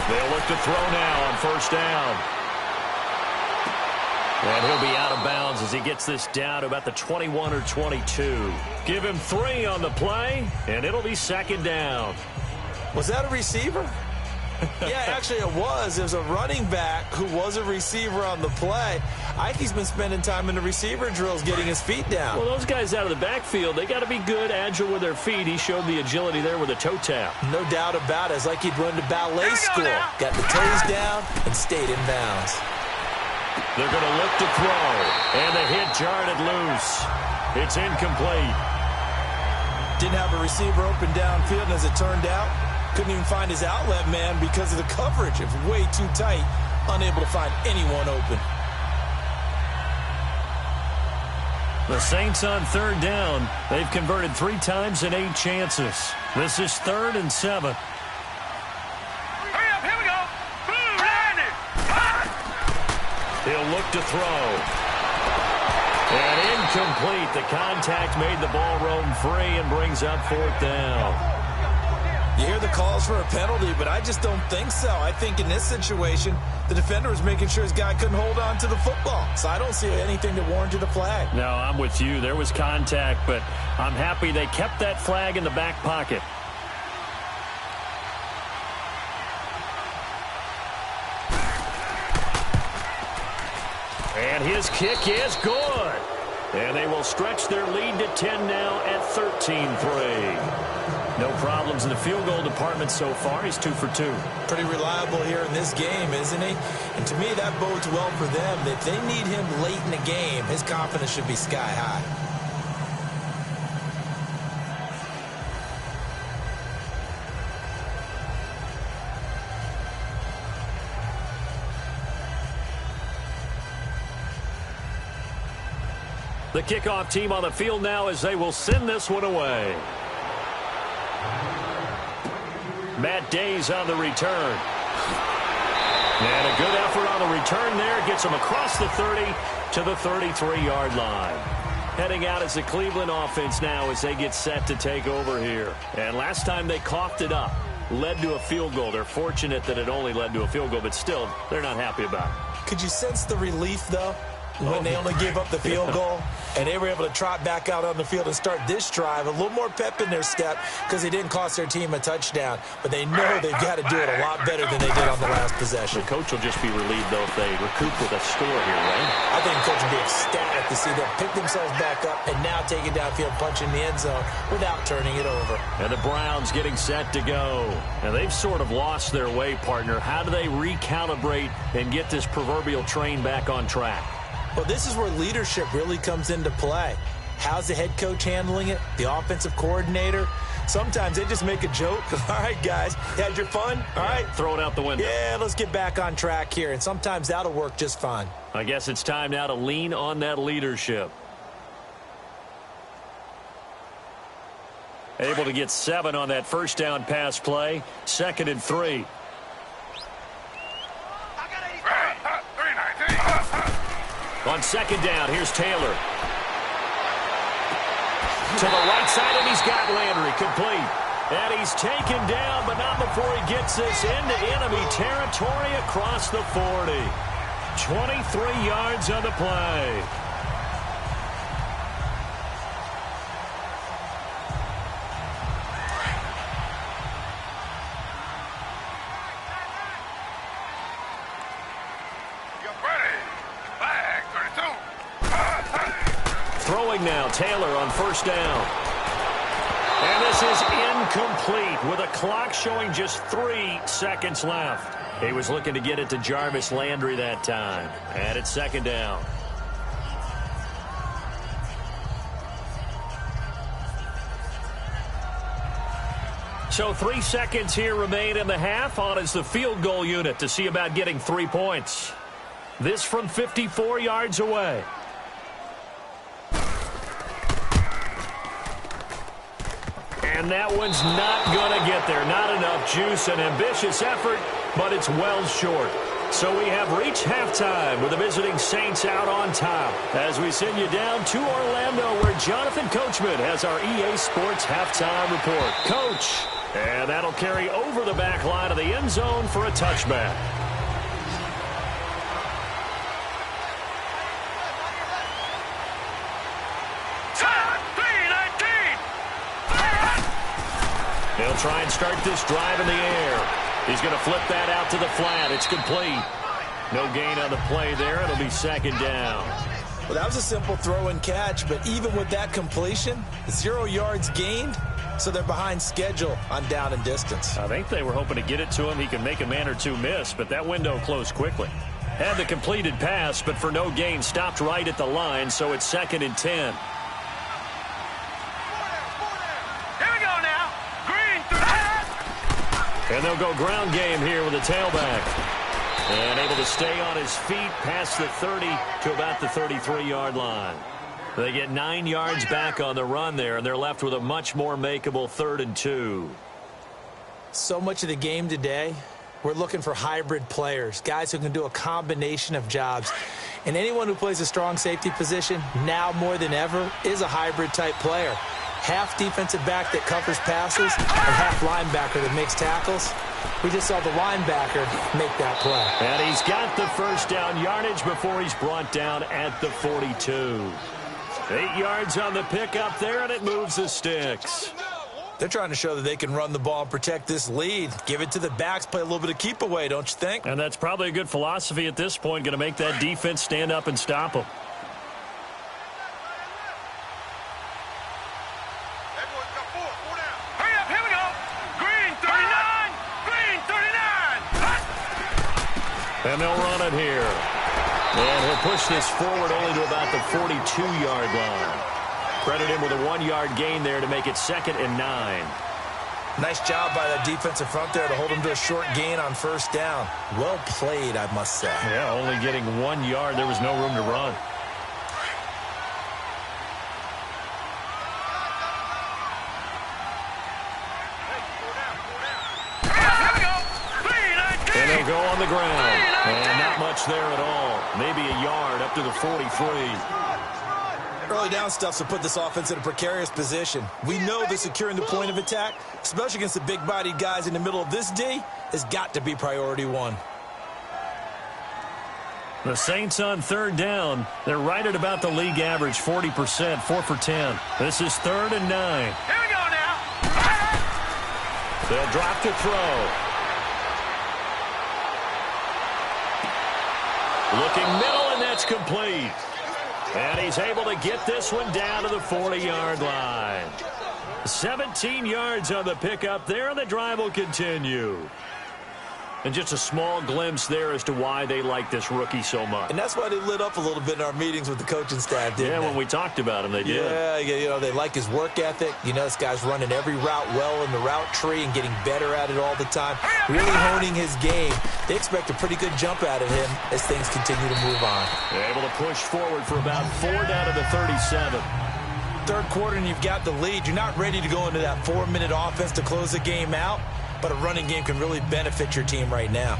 They'll look to throw now on 1st down. And he'll be out of bounds as he gets this down to about the 21 or 22. Give him 3 on the play, and it'll be 2nd down. Was that a receiver? Yeah, actually it was. It was a running back who was a receiver on the play. Ike's been spending time in the receiver drills getting his feet down. Well, those guys out of the backfield, they got to be good, agile with their feet. He showed the agility there with a toe tap. No doubt about it. It's like he'd run to ballet school. Got the toes down and stayed in bounds. They're going to look to throw, and the hit jarred it loose. It's incomplete. Didn't have a receiver open downfield, and as it turned out, couldn't even find his outlet man because of the coverage. It was way too tight, unable to find anyone open. The Saints on 3rd down. They've converted 3 times in 8 chances. This is 3rd and 7. Hurry up, here we go. Line it. He'll look to throw. And incomplete. The contact made the ball roam free and brings up 4th down. You hear the calls for a penalty, but I just don't think so. I think in this situation, the defender was making sure his guy couldn't hold on to the football. So I don't see anything that warranted a flag. No, I'm with you. There was contact, but I'm happy they kept that flag in the back pocket. And his kick is good. And they will stretch their lead to 10 now at 13-3. No problems in the field goal department so far. He's 2 for 2. Pretty reliable here in this game, isn't he? And to me, that bodes well for them. If they need him late in the game, his confidence should be sky high. The kickoff team on the field now as they will send this one away. Matt Day's on the return. And a good effort on the return there. Gets him across the 30 to the 33-yard line. Heading out as the Cleveland offense now as they get set to take over here. And last time they coughed it up, led to a field goal. They're fortunate that it only led to a field goal, but still, they're not happy about it. Could you sense the relief, though, when they only gave up the field goal and they were able to trot back out on the field and start this drive? A little more pep in their step because they didn't cost their team a touchdown, but they know they've got to do it a lot better than they did on the last possession. The coach will just be relieved, though, if they recoup with a score here, right? I think the coach will be ecstatic to see them pick themselves back up and now take it downfield, punch in the end zone without turning it over. And the Browns getting set to go. And they've sort of lost their way, partner. How do they recalibrate and get this proverbial train back on track? Well, this is where leadership really comes into play. How's the head coach handling it? The offensive coordinator? Sometimes they just make a joke. All right, guys, you had your fun? All right. Throw it out the window. Yeah, let's get back on track here. And sometimes that'll work just fine. I guess it's time now to lean on that leadership. Able to get 7 on that first down pass play. 2nd and 3. On 2nd down, here's Taylor. To the right side, and he's got Landry complete. And he's taken down, but not before he gets this into enemy territory across the 40. 23 yards on the play. Throwing now, Taylor on first down. This is incomplete with a clock showing just 3 seconds left. He was looking to get it to Jarvis Landry that time. And it's second down. So 3 seconds here remain in the half. On is the field goal unit to see about getting 3 points. This from 54 yards away. And that one's not going to get there. Not enough juice. An ambitious effort, but it's well short. So we have reached halftime with the visiting Saints out on top. As we send you down to Orlando, where Jonathan Coachman has our EA Sports halftime report. Coach. And that'll carry over the back line of the end zone for a touchback. He'll try and start this drive in the air. He's going to flip that out to the flat. It's complete. No gain on the play there. It'll be second down. Well, that was a simple throw and catch, but even with that completion, 0 yards gained, so they're behind schedule on down and distance. I think they were hoping to get it to him. He can make a man or two miss, but that window closed quickly. Had the completed pass, but for no gain, stopped right at the line, so it's 2nd and 10. And they'll go ground game here with a tailback. And able to stay on his feet past the 30 to about the 33-yard line. They get 9 yards back on the run there, and they're left with a much more makeable 3rd and 2. So much of the game today, we're looking for hybrid players, guys who can do a combination of jobs. And anyone who plays a strong safety position, now more than ever, is a hybrid-type player. Half defensive back that covers passes and half linebacker that makes tackles. We just saw the linebacker make that play. And he's got the first down yardage before he's brought down at the 42. 8 yards on the pickup there, and it moves the sticks. They're trying to show that they can run the ball and protect this lead. Give it to the backs, play a little bit of keep away, don't you think? And that's probably a good philosophy at this point, going to make that defense stand up and stop them. And they'll run it here. And he'll push this forward only to about the 42-yard line. Credit him with a 1-yard gain there to make it 2nd and 9. Nice job by that defensive front there to hold him to a short gain on first down. Well played, I must say. Yeah, only getting 1 yard. There was no room to run. And they'll go on the ground. And not much there at all. Maybe a yard up to the 43. Early down stuff to put this offense in a precarious position. We know that securing the point of attack, especially against the big-bodied guys in the middle of this D, has got to be priority one. The Saints on 3rd down. They're right at about the league average, 40%, 4 for 10. This is 3rd and 9. Here we go now. They'll drop to throw. Looking middle, and that's complete. And he's able to get this one down to the 40-yard line. 17 yards on the pickup there, and the drive will continue. And just a small glimpse there as to why they like this rookie so much. And that's why they lit up a little bit in our meetings with the coaching staff, didn't they? Yeah, when we talked about him, they did. Yeah, you know, they like his work ethic. You know, this guy's running every route well in the route tree and getting better at it all the time. Really honing his game. They expect a pretty good jump out of him as things continue to move on. They're able to push forward for about 4 down to the 37. Third quarter and you've got the lead. You're not ready to go into that 4-minute offense to close the game out, but a running game can really benefit your team right now.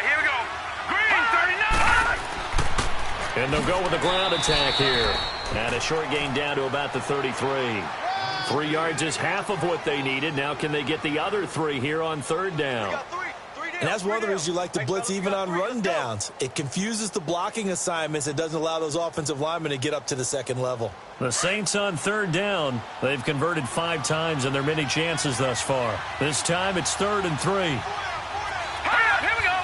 Here we go. Green, 39. And they'll go with the ground attack here. And a short gain down to about the 33. 3 yards is half of what they needed. Now can they get the other 3 here on 3rd down? Three down. And that's one of the reasons you like to blitz even on rundowns. It confuses the blocking assignments and doesn't allow those offensive linemen to get up to the second level. The Saints on third down. They've converted 5 times in their many chances thus far. This time it's 3rd and 3. Here we go.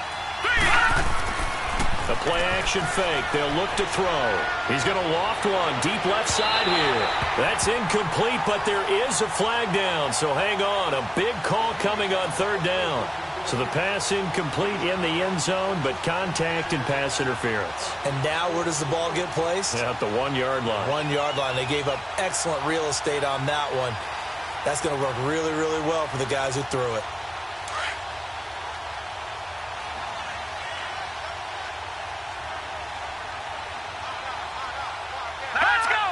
The play-action fake. They'll look to throw. He's going to loft one deep left side here. That's incomplete, but there is a flag down, so hang on. A big call coming on third down. So the pass incomplete in the end zone, but contact and pass interference. And now where does the ball get placed? Yeah, at the 1-yard line. 1-yard line. They gave up excellent real estate on that one. That's going to work really, really well for the guys who threw it. Let's go.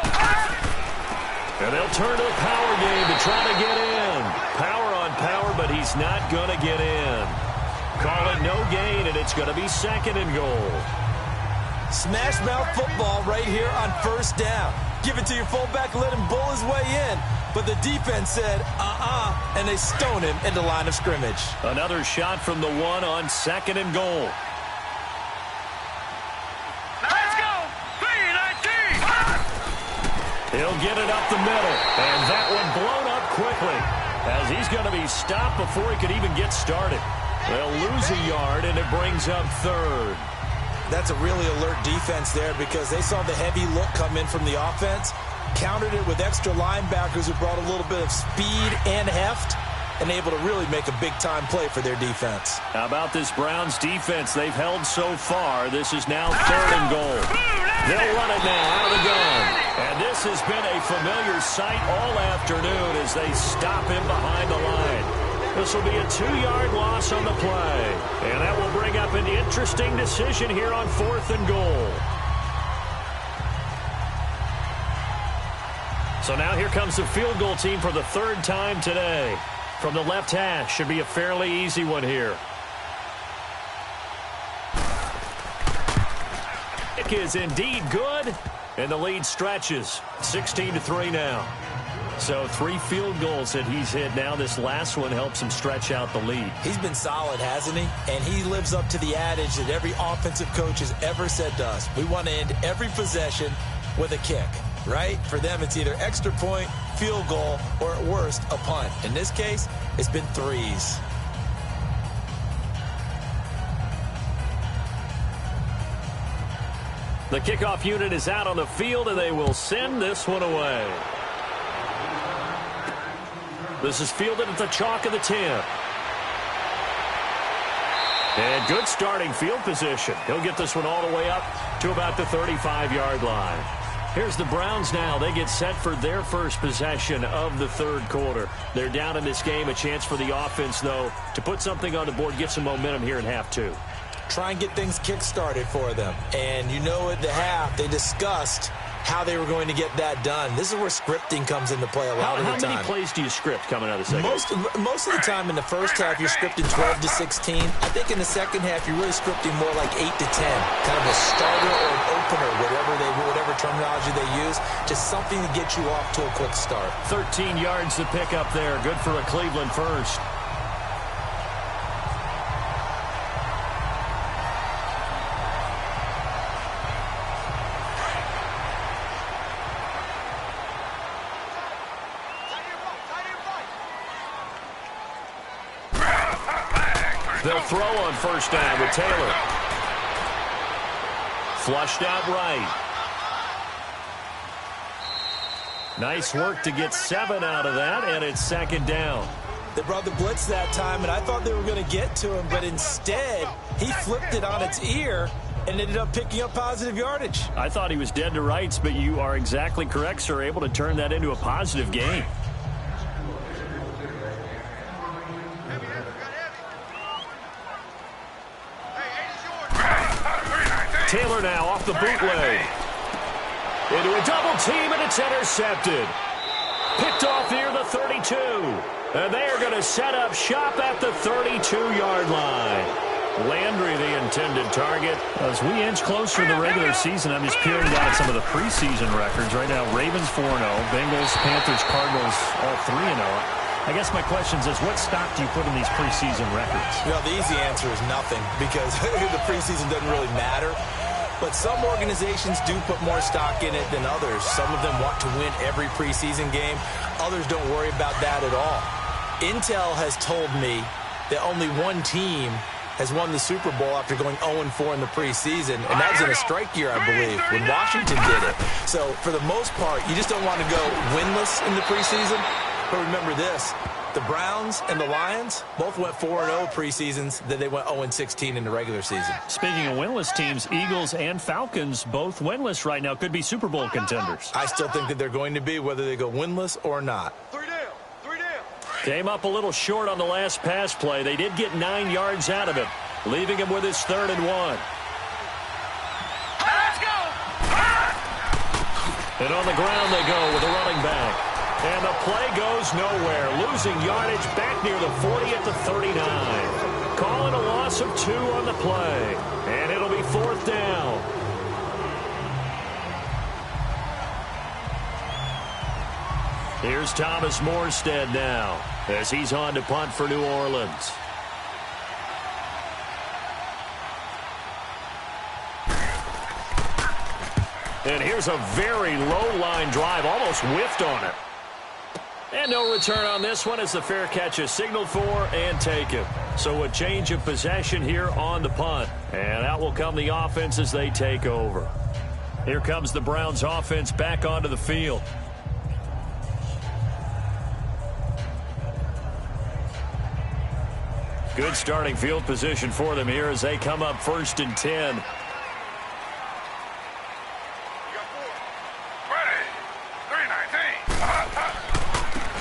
And they'll turn to the power game to try to get in. Power on power, but he's not going to get in. Call it no gain, and it's going to be 2nd and goal. Smash mouth football right here on first down. Give it to your fullback, let him bull his way in. But the defense said, and they stone him into line of scrimmage. Another shot from the 1 on 2nd and goal. Let's go. 3-19. He'll get it up the middle, and that one blown up quickly as he's going to be stopped before he could even get started. They'll lose a yard, and it brings up 3rd. That's a really alert defense there because they saw the heavy look come in from the offense, countered it with extra linebackers who brought a little bit of speed and heft, and able to really make a big-time play for their defense. How about this Browns defense they've held so far? This is now 3rd and goal. They'll run it now out of the gun. And this has been a familiar sight all afternoon as they stop him behind the line. This will be a 2-yard loss on the play. And that will bring up an interesting decision here on 4th and goal. So now here comes the field goal team for the 3rd time today. From the left hash, should be a fairly easy one here. Kick is indeed good, and the lead stretches. 16-3 now. So 3 field goals that he's hit now. This last one helps him stretch out the lead. He's been solid, hasn't he? And he lives up to the adage that every offensive coach has ever said to us. We want to end every possession with a kick, right? For them, it's either extra point, field goal, or at worst, a punt. In this case, it's been 3s. The kickoff unit is out on the field, and they will send this one away. This is fielded at the chalk of the 10. And good starting field position. He'll get this one all the way up to about the 35-yard line. Here's the Browns now. They get set for their first possession of the 3rd quarter. They're down in this game. A chance for the offense, though, to put something on the board, get some momentum here in half 2. Try and get things kick-started for them. And you know at the half, they discussed how they were going to get that done. This is where scripting comes into play a lot of the time. How many plays do you script coming out of the second? Most of the time in the first half, you're scripting 12 to 16. I think in the second half, you're really scripting more like 8 to 10. Kind of a starter or an opener, whatever terminology they use. Just something to get you off to a quick start. 13 yards to pick up there. Good for a Cleveland first. They'll throw on first down with Taylor. Flushed out right. Nice work to get 7 out of that, and it's 2nd down. They brought the blitz that time, and I thought they were going to get to him, but instead, he flipped it on its ear and ended up picking up positive yardage. I thought he was dead to rights, but you are exactly correct, sir. Able to turn that into a positive gain. Taylor now off the bootleg. Into a double team, and it's intercepted. Picked off near the 32. And they are going to set up shop at the 32-yard line. Landry, the intended target. As we inch closer to the regular season, I'm just peering down at some of the preseason records. Right now, Ravens 4-0, Bengals, Panthers, Cardinals, all 3-0. I guess my question is, what stock do you put in these preseason records? Well, the easy answer is nothing because the preseason doesn't really matter. But some organizations do put more stock in it than others. Some of them want to win every preseason game. Others don't worry about that at all. Intel has told me that only one team has won the Super Bowl after going 0-4 in the preseason, and that was in a strike year, I believe, when Washington did it. So for the most part, you just don't want to go winless in the preseason. But remember this, the Browns and the Lions both went 4-0 preseasons, then they went 0-16 in the regular season. Speaking of winless teams, Eagles and Falcons both winless right now, could be Super Bowl contenders. I still think that they're going to be, whether they go winless or not. 3 down. 3 down. Came up a little short on the last pass play. They did get 9 yards out of it, leaving him with his 3rd and 1. Let's go. And on the ground they go with a running back. And the play goes nowhere, losing yardage back near the 40 at the 39. Calling a loss of 2 on the play. And it'll be 4th down. Here's Thomas Morstead now as he's on to punt for New Orleans. And here's a very low line drive, almost whiffed on it. And no return on this one as the fair catch is signaled for and taken. So a change of possession here on the punt. And out will come the offense as they take over. Here comes the Browns offense back onto the field. Good starting field position for them here as they come up 1st and 10.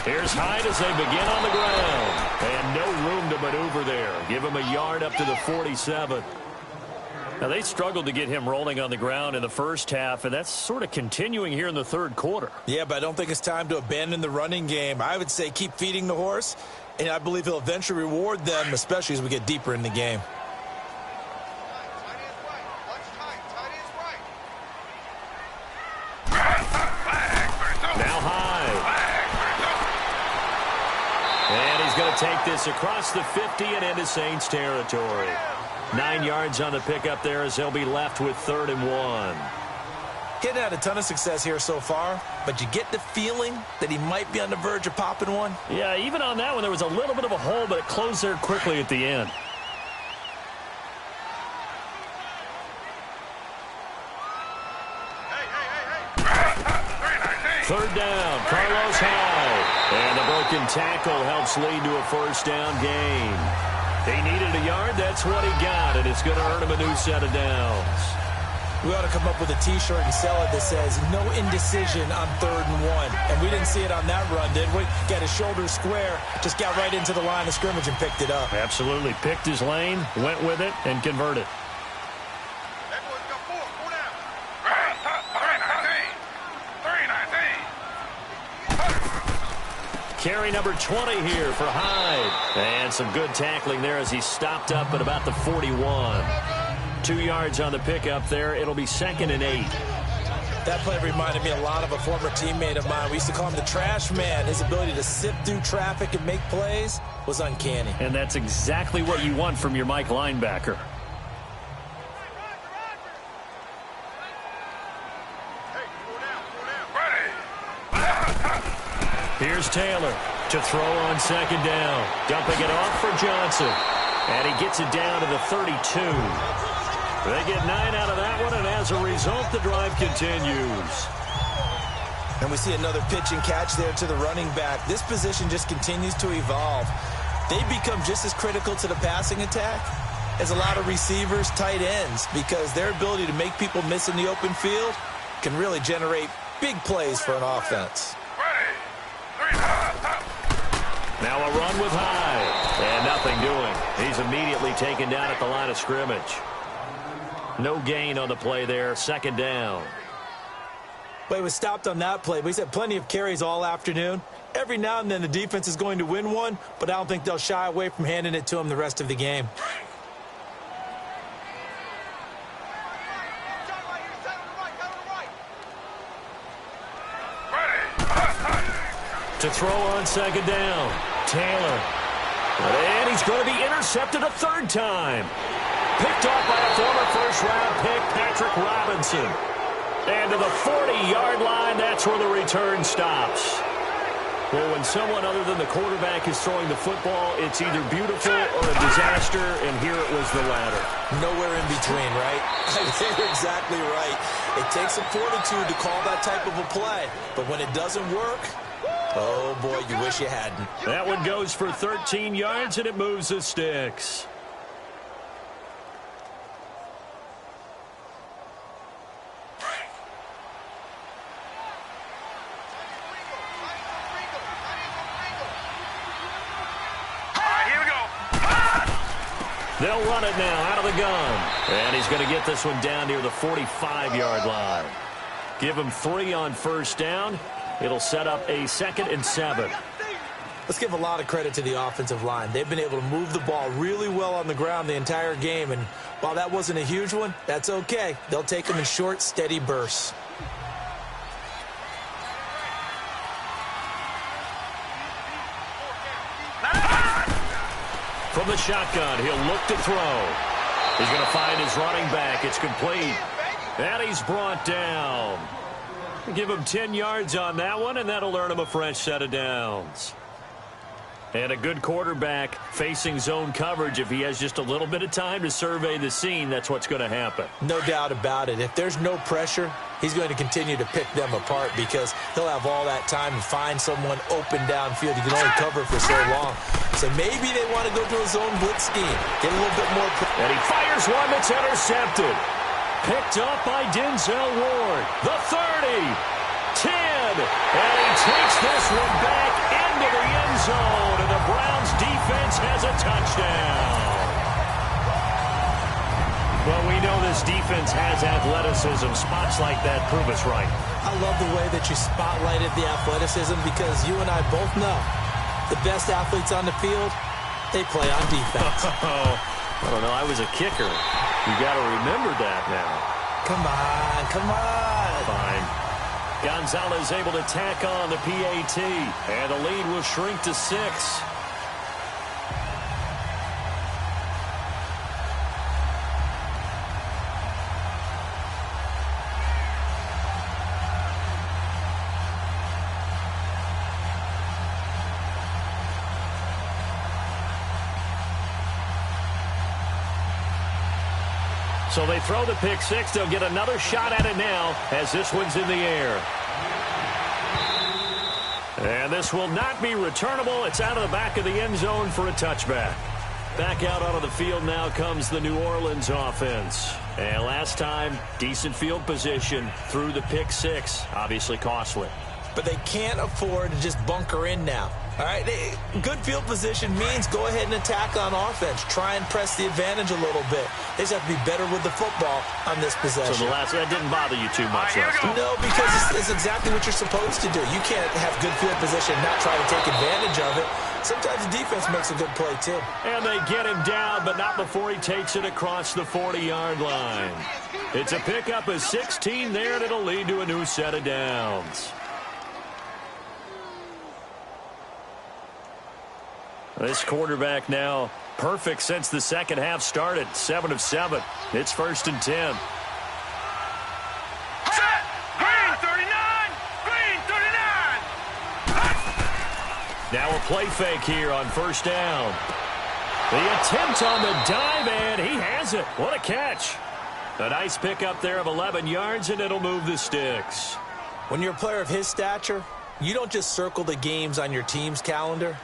Here's Hyde as they begin on the ground. And no room to maneuver there. Give him a yard up to the 47. Now, they struggled to get him rolling on the ground in the first half, and that's sort of continuing here in the 3rd quarter. Yeah, but I don't think it's time to abandon the running game. I would say keep feeding the horse, and I believe he'll eventually reward them, especially as we get deeper in the game. Now Hyde. And he's going to take this across the 50 and into Saints territory. 9 yards on the pickup there as they'll be left with 3rd and 1. He hadn't had a ton of success here so far, but you get the feeling that he might be on the verge of popping one. Yeah, even on that one, there was a little bit of a hole, but it closed there quickly at the end. Third down, Carlos Hyde. And the broken tackle helps lead to a 1st down gain. He needed a yard, that's what he got, and it's going to earn him a new set of downs. We ought to come up with a T-shirt and sell it that says, no indecision on 3rd and 1. And we didn't see it on that run, did we? Got his shoulders square, just got right into the line of scrimmage and picked it up. Absolutely. Picked his lane, went with it, and converted. Carry number 20 here for Hyde. And some good tackling there as he stopped up at about the 41. 2 yards on the pickup there. It'll be 2nd and 8. That play reminded me a lot of a former teammate of mine. We used to call him the trash man. His ability to sift through traffic and make plays was uncanny. And that's exactly what you want from your Mike linebacker. Here's Taylor to throw on 2nd down. Dumping it off for Johnson. And he gets it down to the 32. They get 9 out of that one, and as a result, the drive continues. And we see another pitch and catch there to the running back. This position just continues to evolve. They become just as critical to the passing attack as a lot of receivers, tight ends, because their ability to make people miss in the open field can really generate big plays for an offense. Now a run with Hyde. And nothing doing. He's immediately taken down at the line of scrimmage. No gain on the play there. 2nd down. But he was stopped on that play. But he's had plenty of carries all afternoon. Every now and then the defense is going to win one, but I don't think they'll shy away from handing it to him the rest of the game. to throw on second down. Taylor. And he's going to be intercepted a third time. Picked off by a former first-round pick, Patrick Robinson. And to the 40-yard line, that's where the return stops. Well, when someone other than the quarterback is throwing the football, it's either beautiful or a disaster, and here it was the latter. Nowhere in between, right? I think you're exactly right. It takes some fortitude to call that type of a play, but when it doesn't work, oh, boy, you wish you hadn't. That one goes for 13 yards, and it moves the sticks. They'll run it now out of the gun. And he's going to get this one down near the 45-yard line. Give him 3 on first down. It'll set up a 2nd and 7. Let's give a lot of credit to the offensive line. They've been able to move the ball really well on the ground the entire game. And while that wasn't a huge one, that's okay. They'll take them in short, steady bursts. From the shotgun, he'll look to throw. He's going to find his running back. It's complete. And he's brought down. Give him 10 yards on that one, and that'll earn him a fresh set of downs. And a good quarterback facing zone coverage. If he has just a little bit of time to survey the scene, that's what's going to happen. No doubt about it. If there's no pressure, he's going to continue to pick them apart because he'll have all that time to find someone open downfield. You can only cover for so long. So maybe they want to go to a zone blitz scheme. Get a little bit more. And he fires one that's intercepted. Picked up by Denzel Ward. The 30. 10. And he takes this one back into the end zone. And the Browns defense has a touchdown. Well, we know this defense has athleticism. Spots like that prove us right. I love the way that you spotlighted the athleticism because you and I both know the best athletes on the field, they play on defense. I don't know. I was a kicker. You got to remember that now. Come on, come on. Fine. Gonzalez able to tack on the PAT, and the lead will shrink to 6. So they throw the pick 6. They'll get another shot at it now as this one's in the air. And this will not be returnable. It's out of the back of the end zone for a touchback. Back out onto the field now comes the New Orleans offense. And last time, decent field position through the pick 6. Obviously costly. But they can't afford to just bunker in now. All right, good field position means go ahead and attack on offense. Try and press the advantage a little bit. They just have to be better with the football on this possession. So that didn't bother you too much, No, because it's exactly what you're supposed to do. You can't have good field position and not try to take advantage of it. Sometimes the defense makes a good play, too. And they get him down, but not before he takes it across the 40-yard line. It's a pickup of 16 there, and it'll lead to a new set of downs. This quarterback now perfect since the second half started. 7 of 7. It's 1st and 10. Green 39! Green 39! Now a play fake here on first down. The attempt on the dive, and he has it. What a catch. A nice pickup there of 11 yards, and it'll move the sticks. When you're a player of his stature, you don't just circle the games on your team's calendar.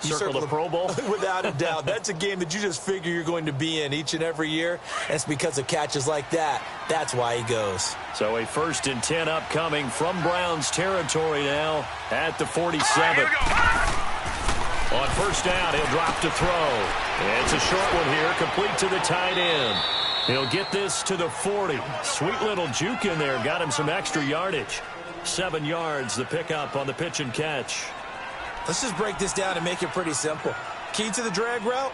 You circle the Pro Bowl? Without a doubt. That's a game that you just figure you're going to be in each and every year. And it's because of catches like that. That's why he goes. So a 1st and 10 upcoming from Browns territory now at the 47. On first down, he'll drop to throw. And it's a short one here, complete to the tight end. He'll get this to the 40. Sweet little juke in there. Got him some extra yardage. 7 yards, the pickup on the pitch and catch. Let's just break this down and make it pretty simple. Key to the drag route,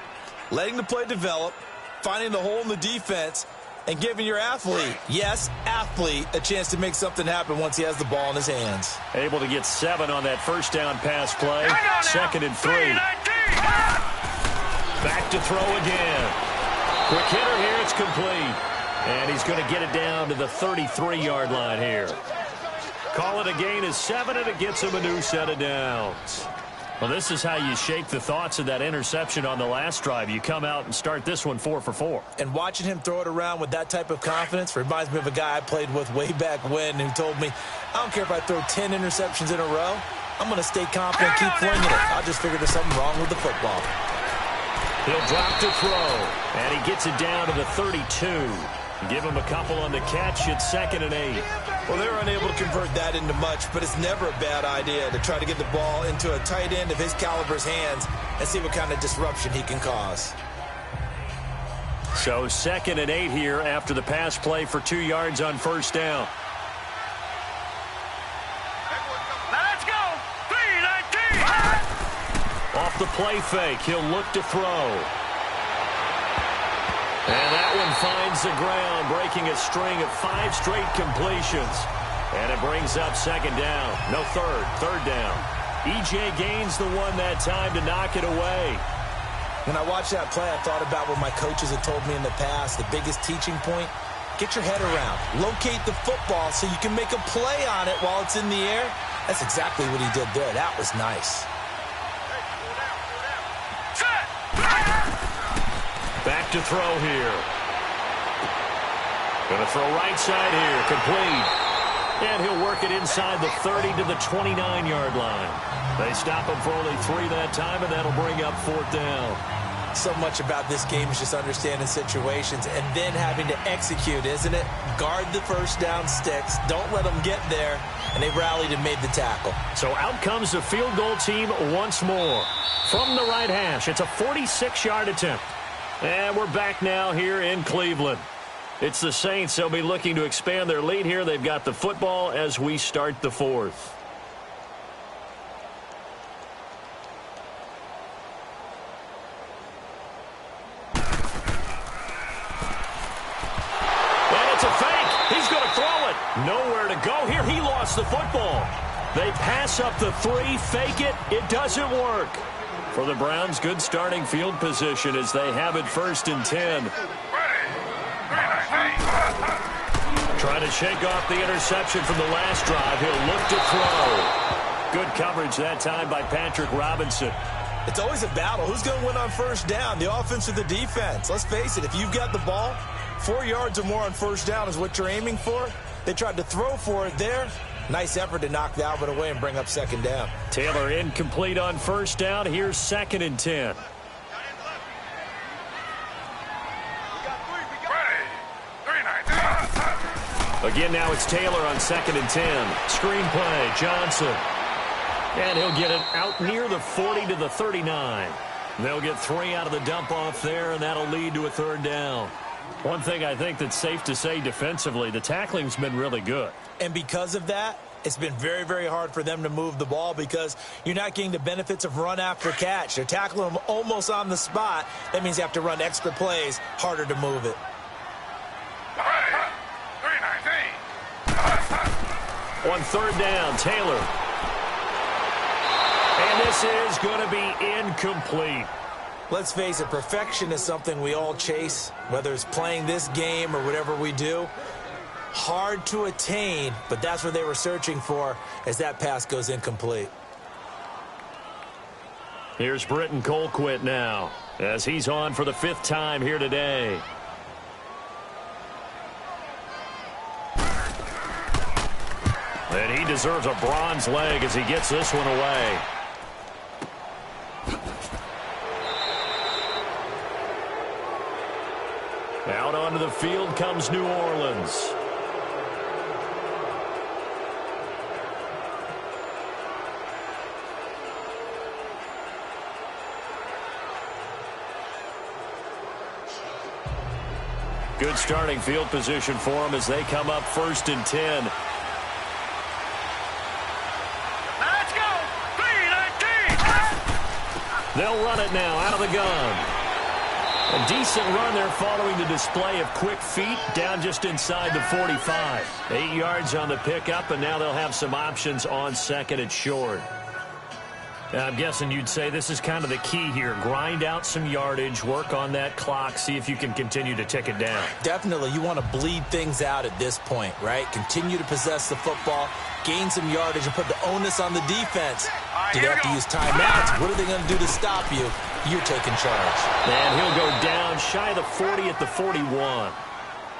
letting the play develop, finding the hole in the defense, and giving your athlete, yes, athlete, a chance to make something happen once he has the ball in his hands. Able to get 7 on that first down pass play. 2nd and 3. Back to throw again. Quick hitter here. It's complete. And he's going to get it down to the 33-yard line here. Call it a gain of 7, and it gets him a new set of downs. Well, this is how you shake the thoughts of that interception on the last drive. You come out and start this one 4 for 4. And watching him throw it around with that type of confidence reminds me of a guy I played with way back when who told me, I don't care if I throw 10 interceptions in a row. I'm going to stay confident, keep flinging it. I'll just figure there's something wrong with the football. He'll drop to throw, and he gets it down to the 32. Give him a couple on the catch. It's 2nd and 8. Well, they were unable to convert that into much, but it's never a bad idea to try to get the ball into a tight end of his caliber's hands and see what kind of disruption he can cause. So 2nd and 8 here after the pass play for 2 yards on first down. Let's go. 3-19. Off the play fake, he'll look to throw. And that one finds the ground, breaking a string of 5 straight completions. And it brings up 2nd down. No, third down. E.J. Gaines the one that time to knock it away. When I watched that play, I thought about what my coaches had told me in the past. The biggest teaching point, get your head around. Locate the football so you can make a play on it while it's in the air. That's exactly what he did there. That was nice. Back to throw here. Going to throw right side here. Complete. And he'll work it inside the 30 to the 29-yard line. They stop him for only 3 that time, and that'll bring up 4th down. So much about this game is just understanding situations and then having to execute, isn't it? Guard the first down sticks. Don't let them get there. And they rallied and made the tackle. So out comes the field goal team once more. From the right hash, it's a 46-yard attempt. And we're back now here in Cleveland. It's the Saints. They'll be looking to expand their lead here. They've got the football as we start the 4th. And it's a fake. He's going to throw it. Nowhere to go here. He lost the football. They pass up the 3, fake it. It doesn't work. For the Browns, good starting field position as they have it 1st and 10. Trying to shake off the interception from the last drive. He'll look to throw. Good coverage that time by Patrick Robinson. It's always a battle. Who's going to win on first down, the offense or the defense? Let's face it, if you've got the ball, 4 yards or more on first down is what you're aiming for. They tried to throw for it there. Nice effort to knock the Albert away and bring up 2nd down. Taylor incomplete on first down. Here's 2nd and 10. Again, now it's Taylor on 2nd and 10. Screen play, Johnson. And he'll get it out near the 40 to the 39. They'll get 3 out of the dump off there, and that'll lead to a 3rd down. One thing I think that's safe to say defensively, the tackling's been really good. And because of that, it's been very, very hard for them to move the ball because you're not getting the benefits of run after catch. They're tackling them almost on the spot. That means you have to run extra plays, harder to move it. On 3rd down, Taylor. And this is going to be incomplete. Let's face it, perfection is something we all chase, whether it's playing this game or whatever we do. Hard to attain, but that's what they were searching for as that pass goes incomplete. Here's Britton Colquitt now as he's on for the 5th time here today. And he deserves a bronze leg as he gets this one away. Out onto the field comes New Orleans. Good starting field position for them as they come up 1st and 10. Let's go. 3-19. They'll run it now out of the gun. A decent run there following the display of quick feet down just inside the 45. 8 yards on the pickup, and now they'll have some options on second and short. I'm guessing you'd say this is kind of the key here. Grind out some yardage, work on that clock, see if you can continue to tick it down. Definitely. You want to bleed things out at this point, right? Continue to possess the football, gain some yardage, and put the onus on the defense. Do they have to use timeouts? What are they going to do to stop you? You're taking charge. And he'll go down shy of the 40 at the 41.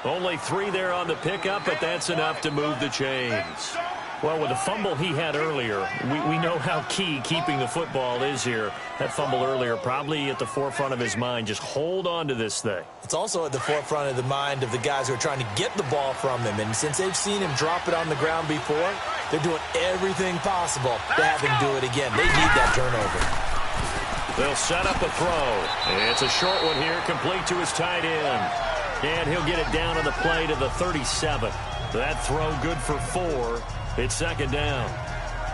Only 3 there on the pickup, but that's enough to move the chains. Well, with the fumble he had earlier, we know how key keeping the football is here. That fumble earlier probably at the forefront of his mind. Just hold on to this thing. It's also at the forefront of the mind of the guys who are trying to get the ball from him. And since they've seen him drop it on the ground before, they're doing everything possible to have him do it again. They need that turnover. They'll set up a throw. It's a short one here, complete to his tight end. And he'll get it down on the play to the 37. That throw good for 4. It's second down.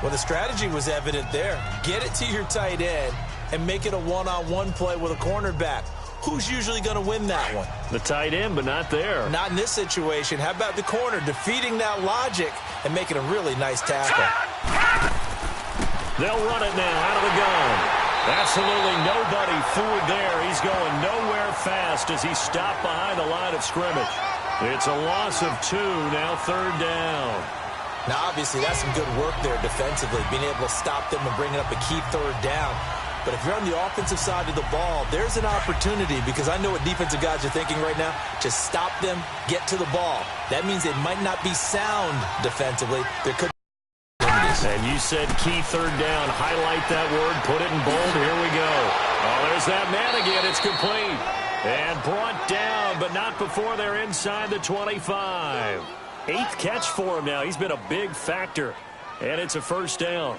Well, the strategy was evident there. Get it to your tight end and make it a one-on-one play with a cornerback. Who's usually going to win that one? The tight end, but not there. Not in this situation. How about the corner defeating that logic and making a really nice tackle? They'll run it now out of the gun. Absolutely nobody fooled there. He's going nowhere fast as he stopped behind the line of scrimmage. It's a loss of 2, now third down. Now, obviously, that's some good work there defensively, being able to stop them and bringing up a key third down. But if you're on the offensive side of the ball, there's an opportunity, because I know what defensive guys are thinking right now. Just stop them, get to the ball. That means they might not be sound defensively. There could be opportunities. And you said key third down. Highlight that word, put it in bold. Here we go. Oh, there's that man again. It's complete. And brought down, but not before they're inside the 25. 8th catch for him now. He's been a big factor. And it's a first down.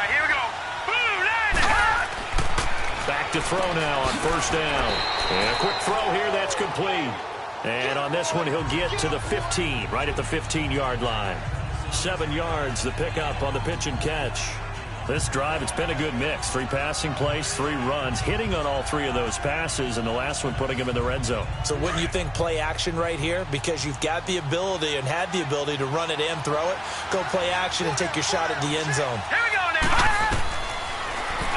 Here we go. Boom, line. Back to throw now on first down. And a quick throw here. That's complete. And on this one, he'll get to the 15, right at the 15-yard line. 7 yards, the pickup on the pitch and catch. This drive, it's been a good mix. 3 passing plays, 3 runs, hitting on all 3 of those passes, and the last one putting him in the red zone. So wouldn't you think play action right here? Because you've got the ability and had the ability to run it and throw it. Go play action and take your shot at the end zone. Here we go now.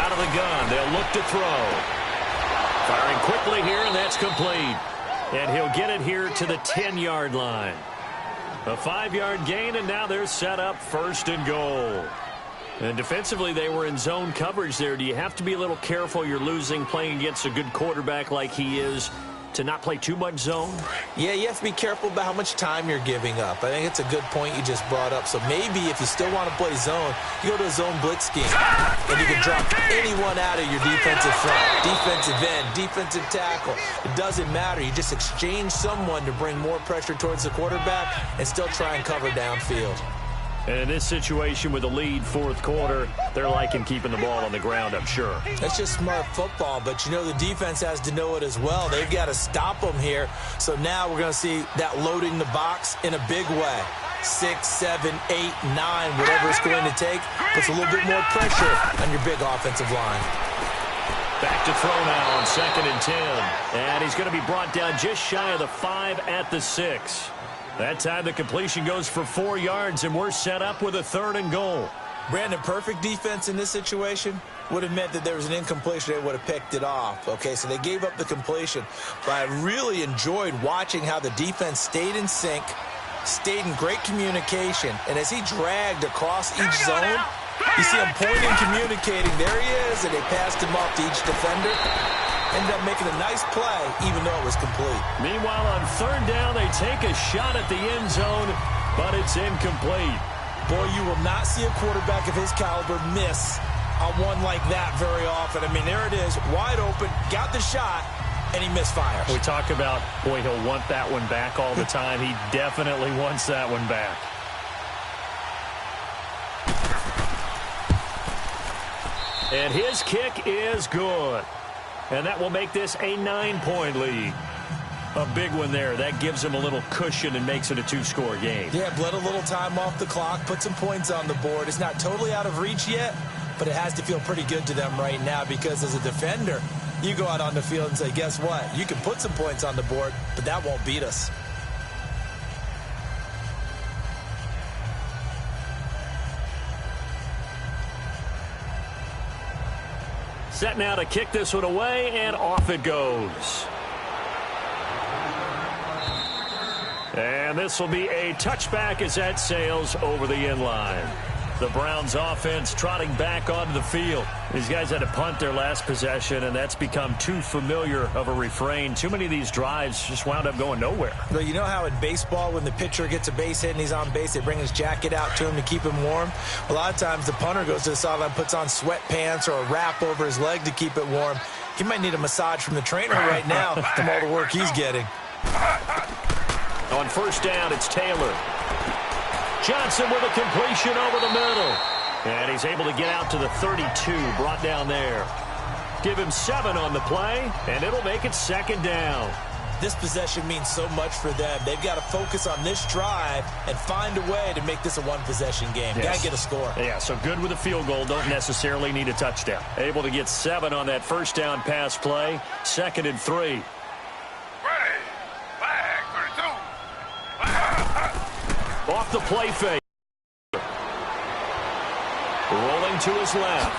Out of the gun, they'll look to throw. Firing quickly here, and that's complete. And he'll get it here to the 10-yard line. A 5-yard gain, and now they're set up first and goal. And defensively, they were in zone coverage there. Do you have to be a little careful? You're losing, playing against a good quarterback like he is, to not play too much zone? Yeah, you have to be careful about how much time you're giving up. I think it's a good point you just brought up. So maybe if you still want to play zone, you go to a zone blitz scheme. And you can drop anyone out of your defensive front, defensive end, defensive tackle. It doesn't matter. You just exchange someone to bring more pressure towards the quarterback and still try and cover downfield. And in this situation with the lead, 4th quarter, they're liking keeping the ball on the ground, I'm sure. That's just smart football, but you know the defense has to know it as well. They've got to stop them here. So now we're going to see that loading the box in a big way. 6, 7, 8, 9, whatever it's going to take, puts a little bit more pressure on your big offensive line. Back to throw now on 2nd and 10. And he's going to be brought down just shy of the 5 at the 6. That time the completion goes for 4 yards, and we're set up with a 3rd and goal. Brandon, perfect defense in this situation would have meant that there was an incompletion. They would have picked it off. Okay, so they gave up the completion. But I really enjoyed watching how the defense stayed in sync, stayed in great communication, and as he dragged across each zone, you see him pointing, communicating. There he is, and they passed him off to each defender. Ended up making a nice play, even though it was complete. Meanwhile, on 3rd down, they take a shot at the end zone, but it's incomplete. Boy, you will not see a quarterback of his caliber miss on one like that very often. I mean, there it is, wide open, got the shot, and he misfires. We talk about, boy, he'll want that one back all the time. He definitely wants that one back. And his kick is good. And that will make this a 9-point lead. A big one there. That gives them a little cushion and makes it a two-score game. Yeah, bled a little time off the clock, put some points on the board. It's not totally out of reach yet, but it has to feel pretty good to them right now because as a defender, you go out on the field and say, guess what? You can put some points on the board, but that won't beat us. Set now to kick this one away, and off it goes. And this will be a touchback as that sails over the inline. The Browns offense trotting back onto the field. These guys had to punt their last possession, and that's become too familiar of a refrain. Too many of these drives just wound up going nowhere. Well, you know how in baseball when the pitcher gets a base hit and he's on base, they bring his jacket out to him to keep him warm? A lot of times the punter goes to the sideline, puts on sweatpants or a wrap over his leg to keep it warm. He might need a massage from the trainer right now from all the work he's getting. On first down, it's Taylor. Johnson with a completion over the middle. And he's able to get out to the 32, brought down there. Give him 7 on the play, and it'll make it second down. This possession means so much for them. They've got to focus on this drive and find a way to make this a one-possession game. Yes. Got to get a score. Yeah, so good with a field goal. Don't necessarily need a touchdown. Able to get 7 on that first down pass play. 2nd and 3. Off the play fake. Rolling to his left.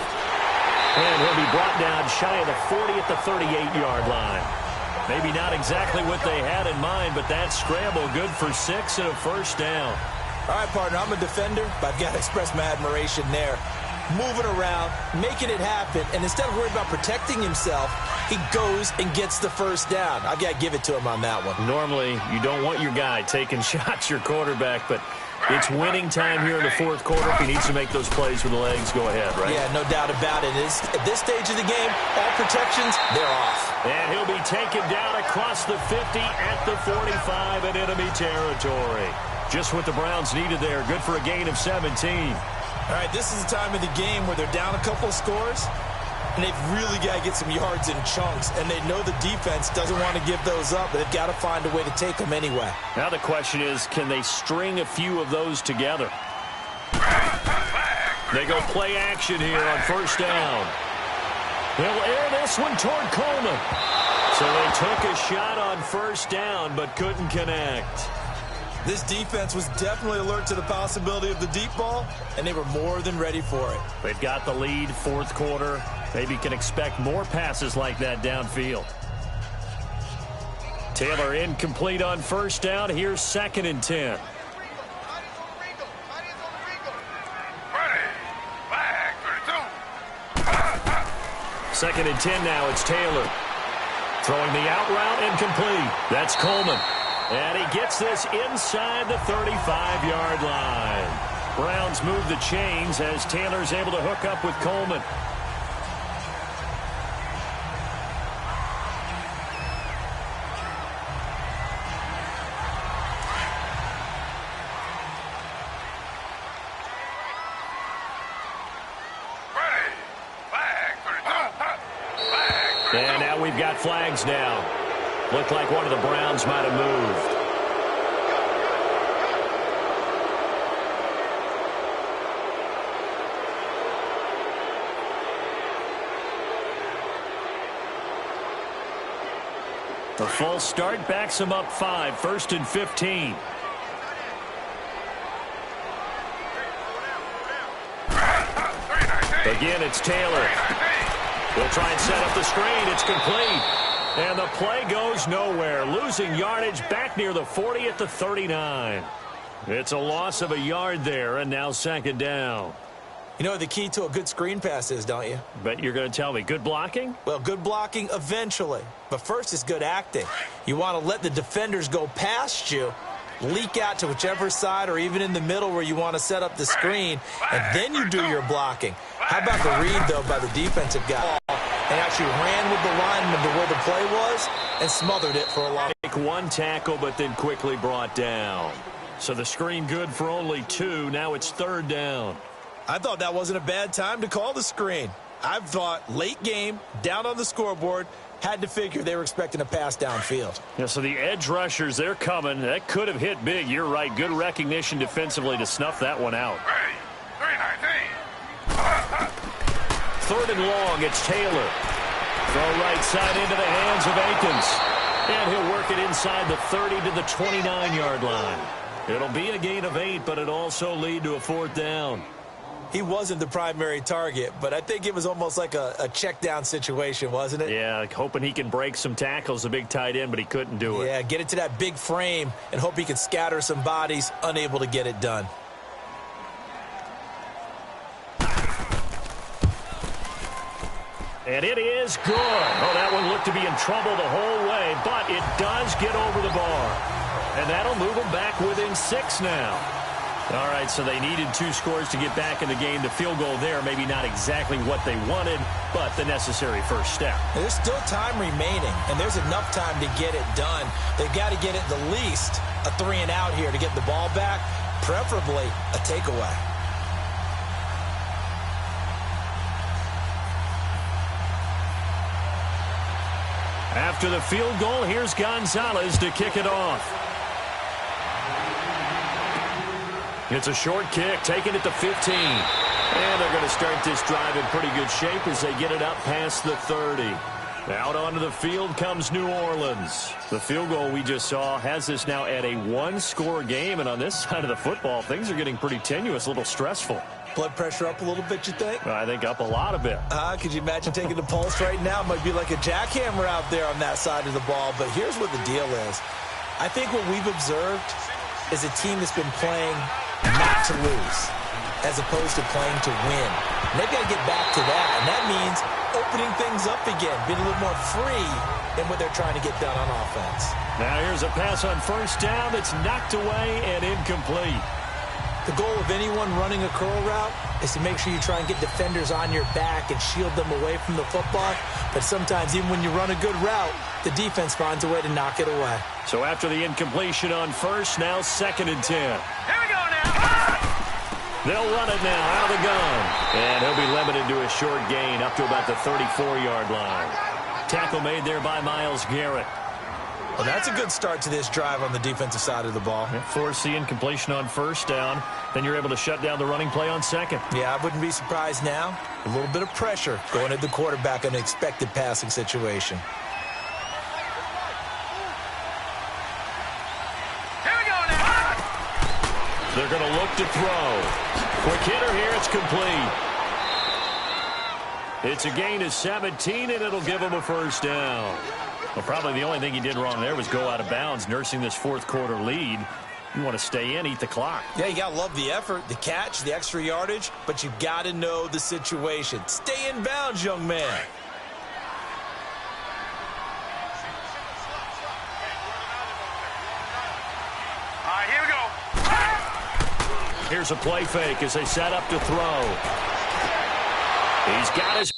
And he'll be brought down shy of the 40 at the 38-yard line. Maybe not exactly what they had in mind, but that scramble good for 6 and a first down. All right, partner, I'm a defender, but I've got to express my admiration there. Moving around, making it happen, and instead of worrying about protecting himself, he goes and gets the first down. I've got to give it to him on that one. Normally, you don't want your guy taking shots, your quarterback, but it's winning time here in the fourth quarter. If he needs to make those plays with the legs, go ahead, right? Yeah, no doubt about it. At this stage of the game, all protections, they're off. And he'll be taken down across the 50 at the 45 in enemy territory. Just what the Browns needed there. Good for a gain of 17. All right, this is the time of the game where they're down a couple of scores, and they've really got to get some yards in chunks, and they know the defense doesn't want to give those up, but they've got to find a way to take them anyway. Now the question is, can they string a few of those together? They go play action here on first down. He'll air this one toward Coleman. So they took a shot on first down, but couldn't connect. This defense was definitely alert to the possibility of the deep ball, and they were more than ready for it. They've got the lead, fourth quarter. Maybe can expect more passes like that downfield. Taylor incomplete on first down. Here's 2nd and 10. Second and 10 now. It's Taylor. Throwing the out route incomplete. That's Coleman. And he gets this inside the 35-yard line. Browns move the chains as Taylor's able to hook up with Coleman. And now we've got flags down. Looked like one of the Browns might have moved. The false start backs him up 5, 1st and 15. Again, it's Taylor. He'll try and set up the screen. It's complete. And the play goes nowhere. Losing yardage back near the 40 at the 39. It's a loss of a yard there, and now 2nd down. You know what the key to a good screen pass is, don't you? But you're going to tell me, good blocking? Well, good blocking eventually. But first is good acting. You want to let the defenders go past you, leak out to whichever side or even in the middle where you want to set up the screen, and then you do your blocking. How about the read, though, by the defensive guy? They actually ran with the lineman to where the play was and smothered it for a lot. Make one tackle, but then quickly brought down. So the screen good for only 2. Now it's 3rd down. I thought that wasn't a bad time to call the screen. I've thought late game, down on the scoreboard, Had to figure they were expecting a pass downfield. Yeah, so the edge rushers, they're coming. That could have hit big. You're right. Good recognition defensively to snuff that one out. Hey, very nice. Third and long, it's Taylor. Throw right side into the hands of Akins. And he'll work it inside the 30 to the 29-yard line. It'll be a gain of 8, but it'll also lead to a 4th down. He wasn't the primary target, but I think it was almost like a check down situation, wasn't it? Yeah, hoping he can break some tackles, the big tight end, but he couldn't do it. Yeah, get it to that big frame and hope he can scatter some bodies, unable to get it done. And it is good. Oh, that one looked to be in trouble the whole way, but it does get over the bar. And that'll move them back within 6 now. All right, so they needed 2 scores to get back in the game. The field goal there, maybe not exactly what they wanted, but the necessary first step. There's still time remaining, and there's enough time to get it done. They've got to get at the least a 3-and-out here to get the ball back, preferably a takeaway. After the field goal, here's Gonzalez to kick it off. It's a short kick, taking it to 15. And they're going to start this drive in pretty good shape as they get it up past the 30. Out onto the field comes New Orleans. The field goal we just saw has this now at a 1-score game. And on this side of the football, things are getting pretty tenuous, a little stressful. Blood pressure up a little bit, you think? I think up a lot of it. Could you imagine taking the pulse right now? It might be like a jackhammer out there on that side of the ball. But here's what the deal is. I think what we've observed is a team that's been playing not to lose as opposed to playing to win. And they've got to get back to that. And that means opening things up again, being a little more free in what they're trying to get done on offense. Now here's a pass on first down that's knocked away and incomplete. The goal of anyone running a curl route is to make sure you try and get defenders on your back and shield them away from the football. But sometimes, even when you run a good route, the defense finds a way to knock it away. So after the incompletion on first, now 2nd and 10. Here we go now. They'll run it now out of the gun. And he'll be limited to a short gain up to about the 34-yard line. Tackle made there by Myles Garrett. Well, that's a good start to this drive on the defensive side of the ball. Force the incompletion on first down. Then you're able to shut down the running play on second. Yeah, I wouldn't be surprised now. A little bit of pressure going at the quarterback in an expected passing situation. Here we go now. They're going to look to throw. Quick hitter here. It's complete. It's a gain of 17, and it'll give them a first down. Well, probably the only thing he did wrong there was go out of bounds, nursing this 4th quarter lead. You want to stay in, eat the clock. Yeah, you got to love the effort, the catch, the extra yardage, but you got to know the situation. Stay in bounds, young man. All right, here we go. Here's a play fake as they set up to throw. He's got his...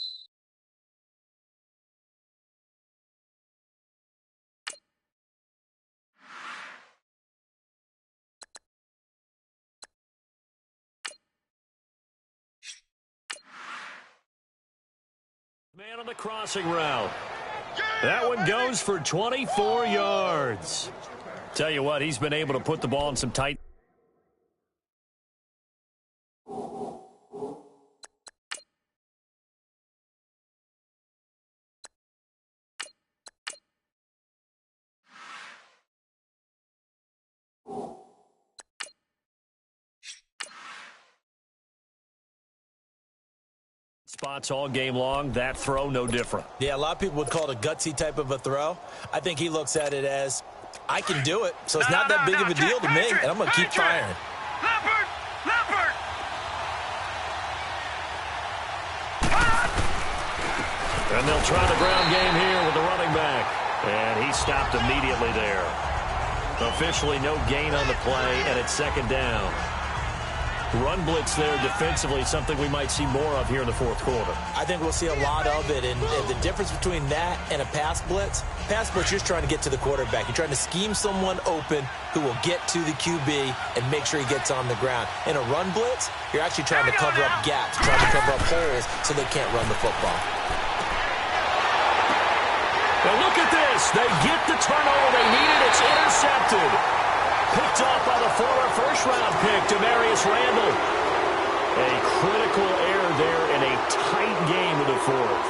Man on the crossing route. That one goes for 24 yards. Tell you what, he's been able to put the ball in some tight... spots all game long. That throw, no different. Yeah, a lot of people would call it a gutsy type of a throw. I think he looks at it as, I can do it, so it's not that big of a deal to me, and I'm going to keep firing. Leopard! Leopard! And they'll try the ground game here with the running back. And he stopped immediately there. Officially no gain on the play, and it's 2nd down. Run blitz there defensively, something we might see more of here in the 4th quarter. I think we'll see a lot of it, and the difference between that and a pass blitz, you're just trying to get to the quarterback. You're trying to scheme someone open who will get to the QB and make sure he gets on the ground. In a run blitz, you're actually trying to cover up gaps, trying to cover up holes so they can't run the football. They get the turnover they needed. It's intercepted. Picked up by the former first-round pick, Demarius Randall. A critical error there in a tight game of the fourth.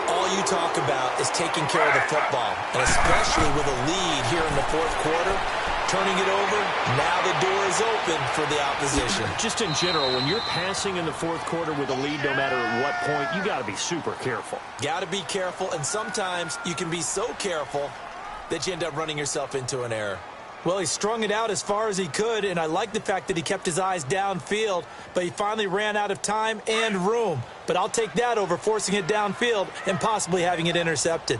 All you talk about is taking care of the football, and especially with a lead here in the fourth quarter, turning it over, now the door is open for the opposition. Just in general, when you're passing in the fourth quarter with a lead, no matter at what point, you got to be super careful. Got to be careful, and sometimes you can be so careful that you end up running yourself into an error. Well, he strung it out as far as he could, and I like the fact that he kept his eyes downfield, but he finally ran out of time and room. But I'll take that over forcing it downfield and possibly having it intercepted.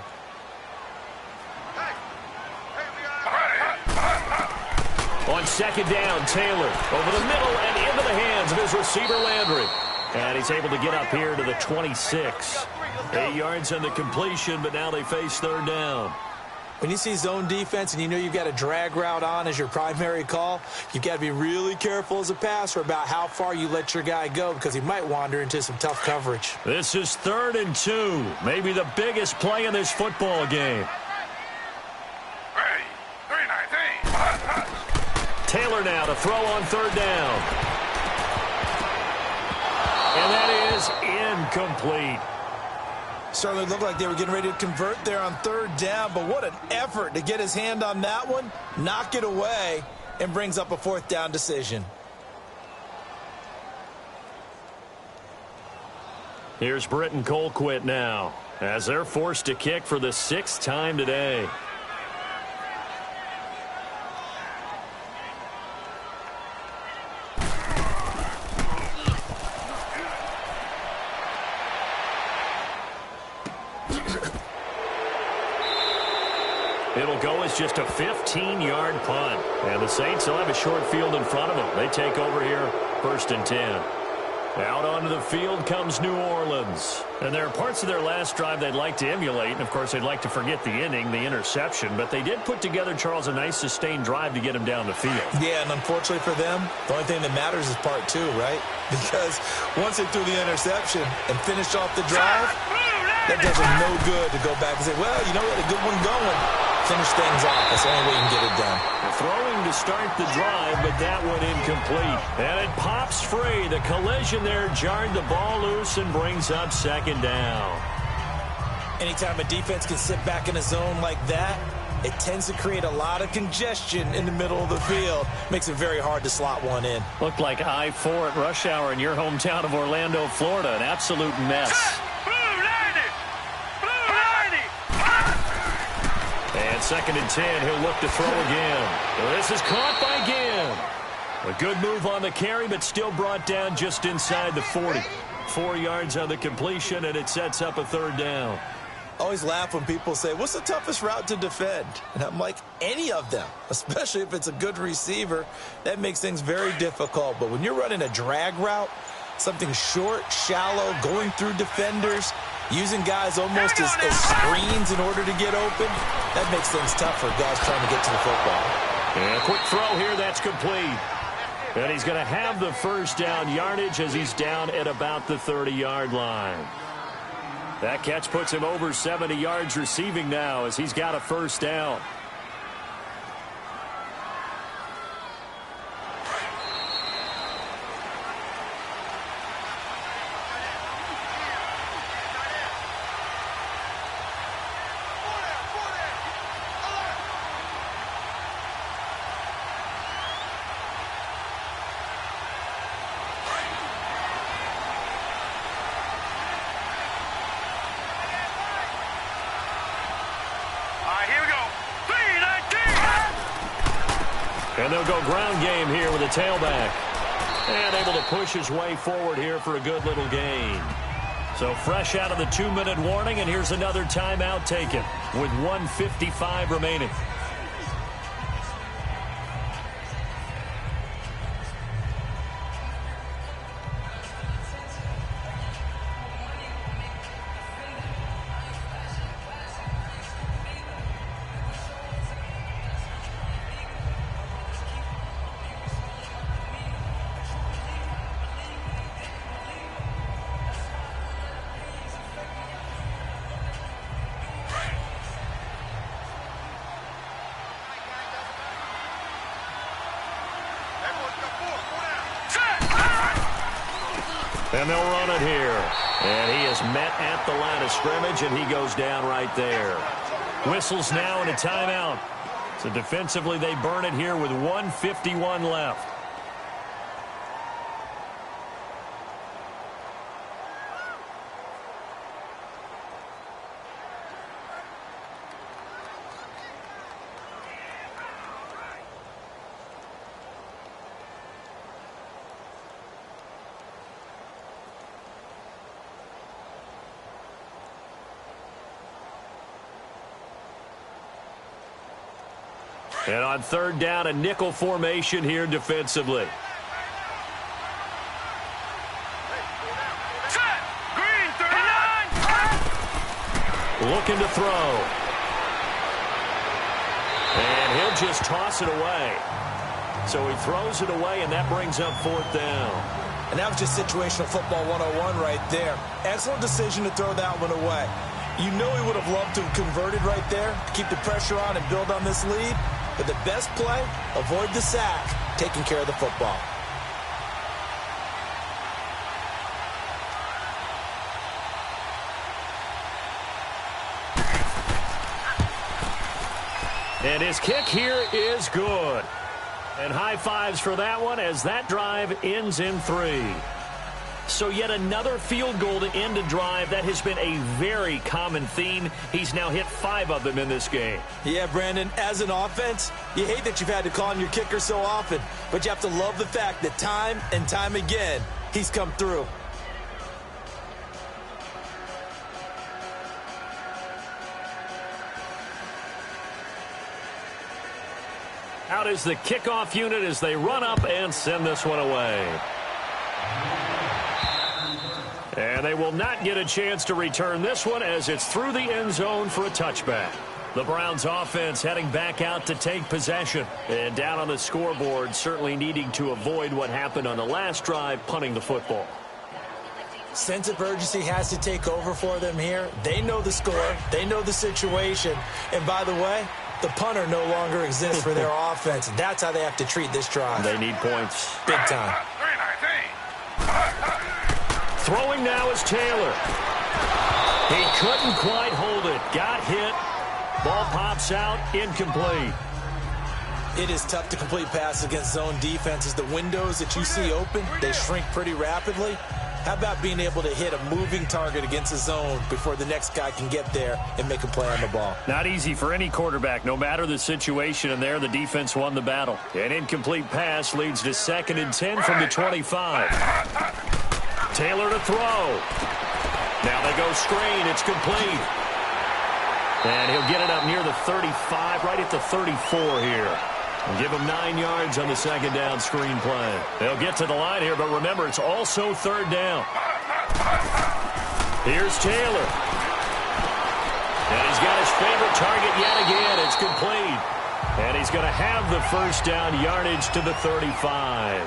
On second down, Taylor over the middle and into the hands of his receiver, Landry. And he's able to get up here to the 26. 8 yards on the completion, but now they face third down. When you see zone defense and you know you've got a drag route on as your primary call, you've got to be really careful as a passer about how far you let your guy go because he might wander into some tough coverage. This is 3rd and 2, maybe the biggest play in this football game. Ready. 3-19. Taylor now to throw on third down. And that is incomplete. Certainly looked like they were getting ready to convert there on third down, but what an effort to get his hand on that one, knock it away, and brings up a fourth down decision. Here's Britton Colquitt now, as they're forced to kick for the 6th time today. It'll go as just a 15-yard punt. And the Saints will have a short field in front of them. They take over here, 1st and 10. Out onto the field comes New Orleans. And there are parts of their last drive they'd like to emulate. And, of course, they'd like to forget the inning, the interception. But they did put together, Charles, a nice sustained drive to get him down the field. Yeah, and unfortunately for them, the only thing that matters is part 2, right? Because once they threw the interception and finished off the drive, that does them no good to go back and say, well, you know, we had a good one going. Finish things off. That's the only way you can get it done. Throwing to start the drive, but that one incomplete. And it pops free. The collision there jarred the ball loose and brings up 2nd down. Anytime a defense can sit back in a zone like that, it tends to create a lot of congestion in the middle of the field. Makes it very hard to slot one in. Looked like I-4 at rush hour in your hometown of Orlando, Florida. An absolute mess. And 2nd and 10, he'll look to throw again. This is caught by Ginn. A good move on the carry, but still brought down just inside the 40. 4 yards on the completion, and it sets up a 3rd down. I always laugh when people say, what's the toughest route to defend? And I'm like, any of them, especially if it's a good receiver. That makes things very difficult. But when you're running a drag route, something short, shallow, going through defenders, using guys almost as screens in order to get open, that makes things tough for guys trying to get to the football. And a quick throw here, that's complete. And he's going to have the 1st down yardage as he's down at about the 30-yard line. That catch puts him over 70 yards receiving now as he's got a 1st down. And they'll go ground game here with a tailback. And able to push his way forward here for a good little gain. So fresh out of the 2-minute warning, and here's another timeout taken with 1:55 remaining. And they'll run it here. And he is met at the line of scrimmage, and he goes down right there. Whistles now and a timeout. So defensively, they burn it here with 1:51 left. And on third down, a nickel formation here defensively. Set. Green 39. Looking to throw. And he'll just toss it away. So he throws it away, and that brings up fourth down. And that was just situational football 101 right there. Excellent decision to throw that one away. You know he would have loved to have converted right there to keep the pressure on and build on this lead. But the best play, avoid the sack, taking care of the football. And his kick here is good. And high fives for that one as that drive ends in 3. So yet another field goal to end a drive. That has been a very common theme. He's now hit 5 of them in this game. Yeah, Brandon, as an offense, you hate that you've had to call on your kicker so often, but you have to love the fact that time and time again, he's come through. Out is the kickoff unit as they run up and send this one away. And they will not get a chance to return this one as it's through the end zone for a touchback. The Browns offense heading back out to take possession. And down on the scoreboard, certainly needing to avoid what happened on the last drive, punting the football. Sense of urgency has to take over for them here. They know the score. They know the situation. And by the way, the punter no longer exists for their offense. That's how they have to treat this drive. They need points. Big time. Throwing now is Taylor. He couldn't quite hold it. Got hit. Ball pops out. Incomplete. It is tough to complete passes against zone defenses. The windows that you see open, they shrink pretty rapidly. How about being able to hit a moving target against a zone before the next guy can get there and make a play on the ball? Not easy for any quarterback, no matter the situation, and there the defense won the battle. An incomplete pass leads to 2nd and 10 from the 25. Taylor to throw. Now they go screen. It's complete. And he'll get it up near the 35, right at the 34 here. And give him 9 yards on the 2nd down screen play. They'll get to the line here, but remember, it's also 3rd down. Here's Taylor. And he's got his favorite target yet again. It's complete. And he's going to have the 1st down yardage to the 35.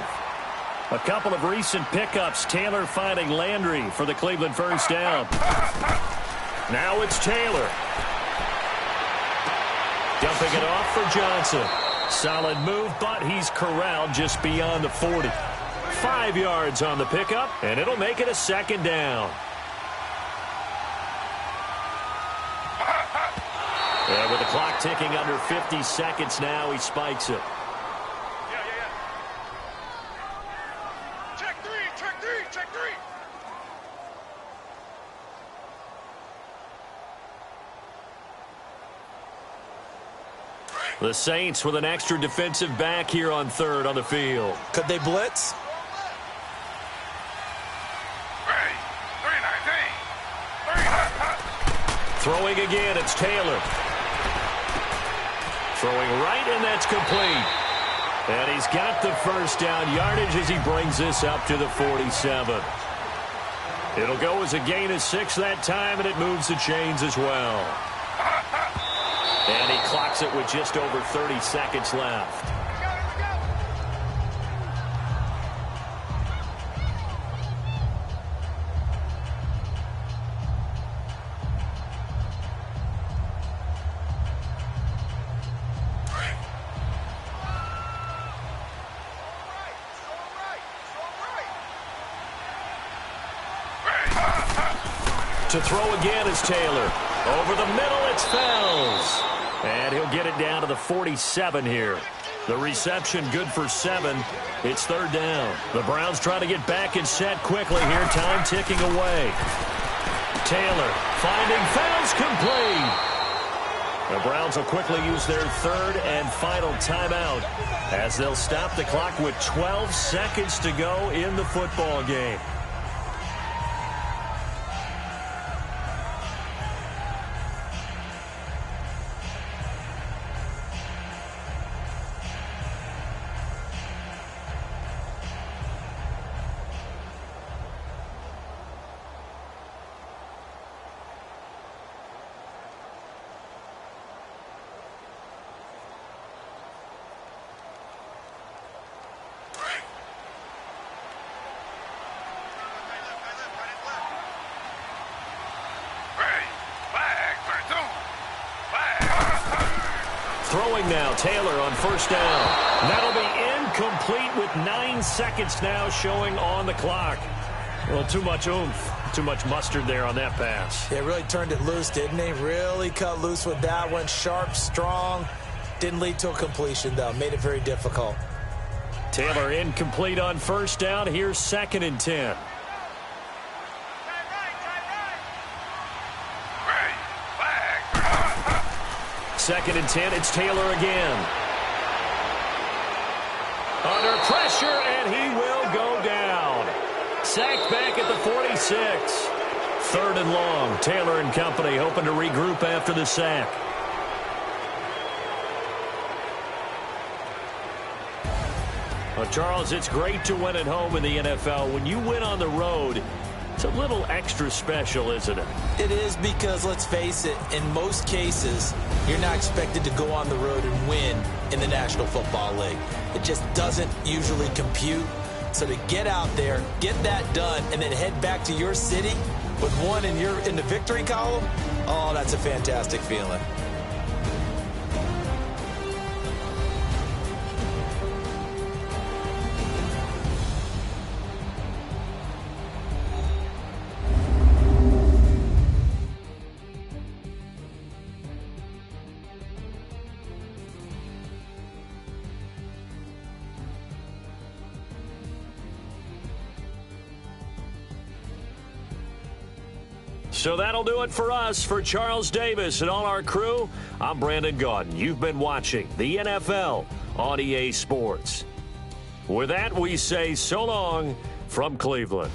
A couple of recent pickups. Taylor finding Landry for the Cleveland 1st down. Now it's Taylor. Dumping it off for Johnson. Solid move, but he's corralled just beyond the 40. 5 yards on the pickup, and it'll make it a 2nd down. And with the clock ticking under 50 seconds now, he spikes it. Check 3, check 3, check 3. The Saints with an extra defensive back here on 3rd on the field. Could they blitz? Ready. 3-19. Throwing again, it's Taylor. Throwing right, and that's complete. And he's got the 1st down yardage as he brings this up to the 47. It'll go as a gain of 6 that time, and it moves the chains as well. And he clocks it with just over 30 seconds left. To throw again is Taylor. Over the middle, it's Fells. And he'll get it down to the 47 here. The reception good for 7. It's third down. The Browns try to get back and set quickly here. Time ticking away. Taylor finding Fells, complete. The Browns will quickly use their third and final timeout as they'll stop the clock with 12 seconds to go in the football game. Throwing now, Taylor on first down. That'll be incomplete with 9 seconds now showing on the clock. Well, too much oomph, too much mustard there on that pass. They really turned it loose, didn't they? Really cut loose with that one. Sharp, strong. Didn't lead to a completion, though. Made it very difficult. Taylor incomplete on first down. Here's 2nd and 10. Second and 10, it's Taylor again. Under pressure, and he will go down. Sacked back at the 46. 3rd and long. Taylor and company hoping to regroup after the sack. Well, Charles, it's great to win at home in the NFL. When you win on the road, it's a little extra special, isn't it? It is because, let's face it, in most cases, you're not expected to go on the road and win in the National Football League. It just doesn't usually compute. So to get out there, get that done, and then head back to your city with one in the victory column, oh, that's a fantastic feeling. So that'll do it for us. For Charles Davis and all our crew, I'm Brandon Gaudin. You've been watching the NFL on EA Sports. With that, we say so long from Cleveland.